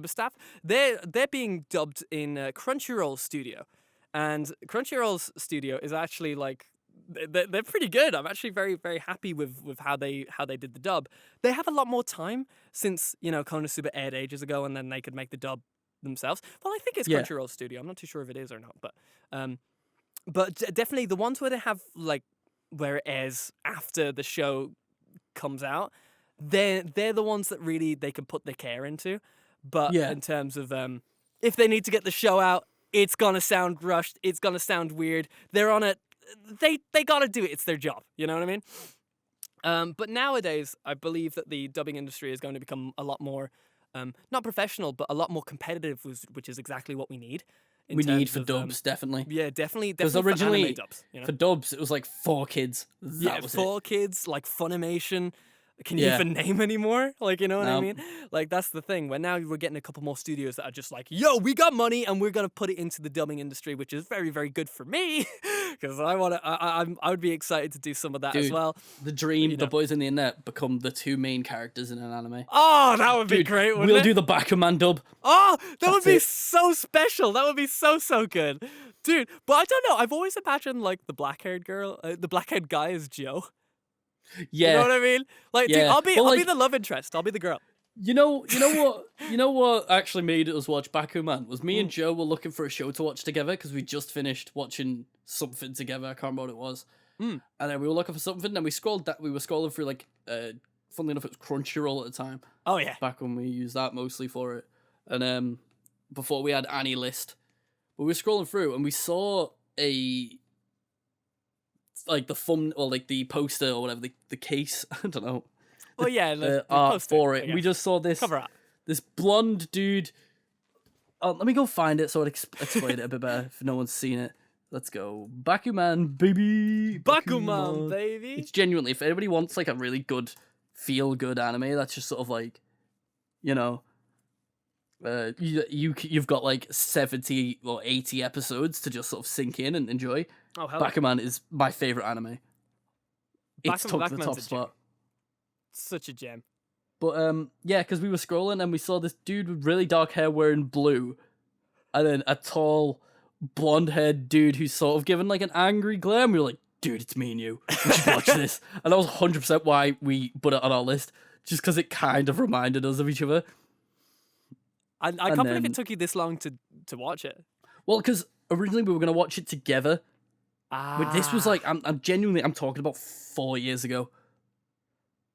staff. They're being dubbed in Crunchyroll Studio, and Crunchyroll's studio is actually like, they're pretty good. I'm actually very happy with how they did the dub. They have a lot more time since, you know, Konosuba aired ages ago, and then they could make the dub themselves. Well, I think it's Yeah. Crunchyroll Studio. I'm not too sure if it is or not, but definitely the ones where they have, like, where it airs after the show comes out, they're the ones that really they can put their care into. But Yeah. in terms of if they need to get the show out, it's gonna sound rushed. It's gonna sound weird. They're on it. They gotta do it. It's their job. You know what I mean? But nowadays, I believe that the dubbing industry is going to become a lot more, not professional, but a lot more competitive, which is exactly what we need. in We need terms for of, dubs, definitely. Yeah, definitely. Because Definitely for originally, anime dubs. You know? for dubs, it was like 4 kids. Yeah, That was it. 4 kids, like Funimation. Can you Yeah. even name anymore? Like, you know what I No. mean? Like, that's the thing. Where now we're getting a couple more studios that are just like, yo, we got money and we're gonna put it into the dubbing industry, which is very good for me, because I would be excited to do some of that as Dude, well. The dream, you the know. boys in the internet become the 2 main characters in an anime. Oh, that would be Dude, great, wouldn't we'll it? do the Bakuman dub. Oh, that would That's be it. so special. That would be so good, dude. But I don't know. I've always imagined like the black-haired girl, the black-haired guy as Joe. Yeah. You know what I mean? Like, dude, Yeah. I'll be Well, the love interest. I'll be the girl. You know what actually made us watch Bakuman was me and Joe were looking for a show to watch together because we just finished watching something together. I can't remember what it was. And then we were looking for something, and we were scrolling through like, funnily enough, it was Crunchyroll at the time. Oh yeah. Back when we used that mostly for it, and before we had Annie List, but we were scrolling through and we saw like the thumb or like the poster or whatever, the case. I don't know. Oh yeah, the art poster, for it. We just saw cover art. this blonde dude. Oh, let me go find it so I'd explain it a bit better if no one's seen it. Let's go. Bakuman, baby. Bakuman, baby. It's genuinely, if anybody wants like a really good, feel-good anime, that's just sort of like, you know, you've got like 70 or 80 episodes to just sort of sink in and enjoy. Oh, hell. Bakuman is my favorite anime. It's took the Bakuman's top a spot. Such a gem. But yeah, because we were scrolling and we saw this dude with really dark hair wearing blue, and then a tall, blonde-haired dude who's sort of given like an angry glare. And we were like, dude, it's me and you. We should watch this. And that was 100% why we put it on our list, just because it kind of reminded us of each other. I can't believe it took you this long to watch it. Well, because originally we were going to watch it together. But this was like, I'm talking about 4 years ago.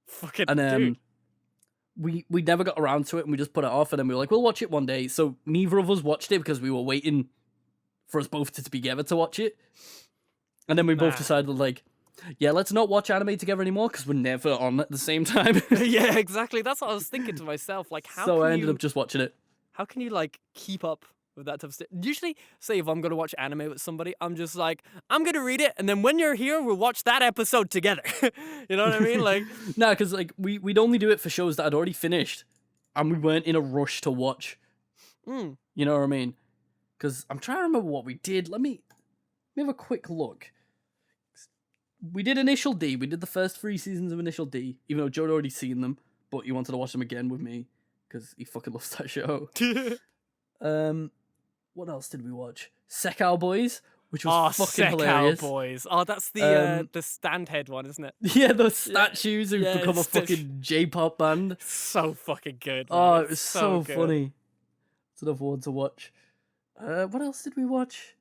Fucking And dude. we never got around to it, and we just put it off, and then we were like, we'll watch it one day. So neither of us watched it because we were waiting for us both to be together to watch it. And then we both decided, like, yeah, let's not watch anime together anymore because we're never on at the same time. Yeah, exactly. That's what I was thinking to myself. Like, So I ended up just watching it. How can you like keep up with that type of stuff? Usually, say if I'm gonna watch anime with somebody, I'm just like, I'm gonna read it, and then when you're here, we'll watch that episode together. You know what I mean? Like, No, because like we'd only do it for shows that had already finished, and we weren't in a rush to watch. You know what I mean? Because I'm trying to remember what we did. Let me have a quick look. We did Initial D. We did the first 3 seasons of Initial D, even though Joe had already seen them, but he wanted to watch them again with me because he fucking loves that show. What else did we watch? Sekao Boys, which was fucking hilarious. Boys. Oh, that's the stand head one, isn't it? Yeah, those statues who've become a fucking J-pop band. So fucking good. Man. Oh, it was so good. funny. It's another one to watch. What else did we watch?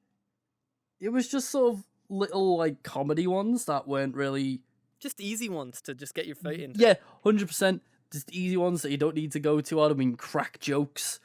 It was just sort of little like comedy ones that weren't really just easy ones to just get your foot into. Yeah, 100%. Just easy ones that you don't need to go too hard. I mean, crack jokes.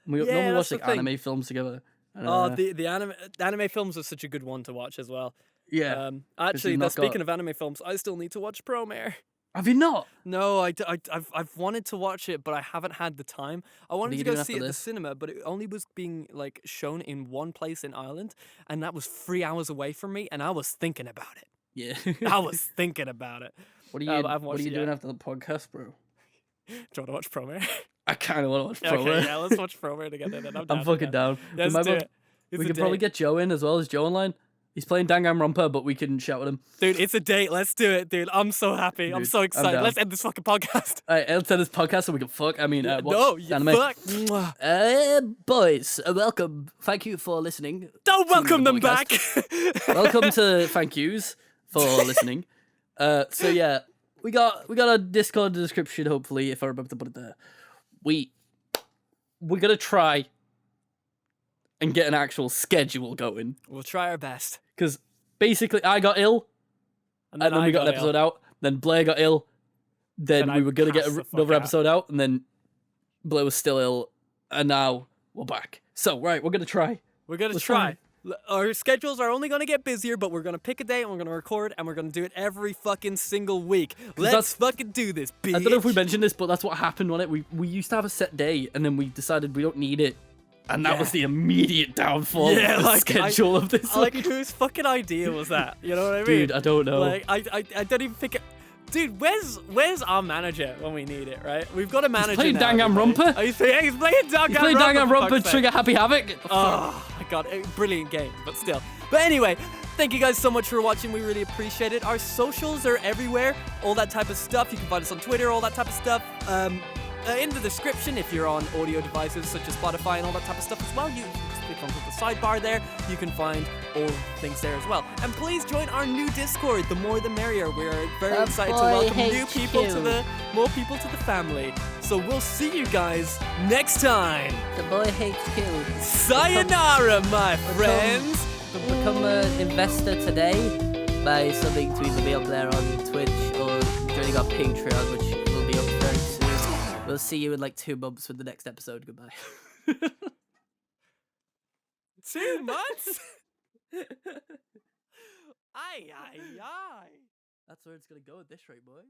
We normally watch like anime films together. The anime films are such a good one to watch as well. Yeah. Actually, speaking of anime films, I still need to watch Promare. Have you not? No, I've wanted to watch it, but I haven't had the time. I wanted to go see it at the cinema, but it only was being like shown in one place in Ireland, and that was 3 hours away from me, and I was thinking about it. Yeah. I was thinking about it. What are you doing after the podcast, bro? Do you want to watch Promare? I kind of want to watch Promare. Okay, yeah, let's watch Promare together then. I'm fucking down. Let's do it. We could probably get Joe in as well. Is Joe online? He's playing Danganronpa, but we can shout at him. Dude, it's a date. Let's do it, dude. I'm so happy. I'm so excited. Let's end this fucking podcast. All right, let's end this podcast so we can fuck. I mean, watch anime. Fuck. Boys, welcome. Thank you for listening. Don't welcome them back. Welcome to thank yous for listening. So yeah, we got a Discord description. Hopefully, if I remember to put it there, we're gonna try and get an actual schedule going. We'll try our best. Because basically, I got ill, and then we got an episode out. Then Blair got ill. Then we were going to get another episode out, and then Blair was still ill, and now we're back. So, right, we're going to try. We're going to try. Our schedules are only going to get busier, but we're going to pick a day, and we're going to record, and we're going to do it every fucking single week. Let's fucking do this, bitch. I don't know if we mentioned this, but that's what happened on it. We used to have a set day, and then we decided we don't need it. And that was the immediate downfall of the schedule of this. Like, whose fucking idea was that? You know what I mean? Dude, I don't know. Like, I don't even think it... Dude, where's our manager when we need it, right? We've got a manager He's playing Danganronpa. He's playing Danganronpa. He's playing Danganronpa, Trigger Happy Havoc. Oh, my God. Brilliant game, but still. But anyway, thank you guys so much for watching. We really appreciate it. Our socials are everywhere. All that type of stuff. You can find us on Twitter, all that type of stuff. In the description, if you're on audio devices such as Spotify and all that type of stuff as well, you can click onto the sidebar there. You can find all things there as well. And please join our new Discord. The more the merrier. We're very excited to welcome more people to the family. So we'll see you guys next time. The Boy HQ. Sayonara, my friends. Become an investor today by subbing to either me or Blair on Twitch or joining our Patreon, which will be up very soon. We'll see you in like 2 months with the next episode. Goodbye. 2 months? Aye. That's where it's gonna go at this rate, boy.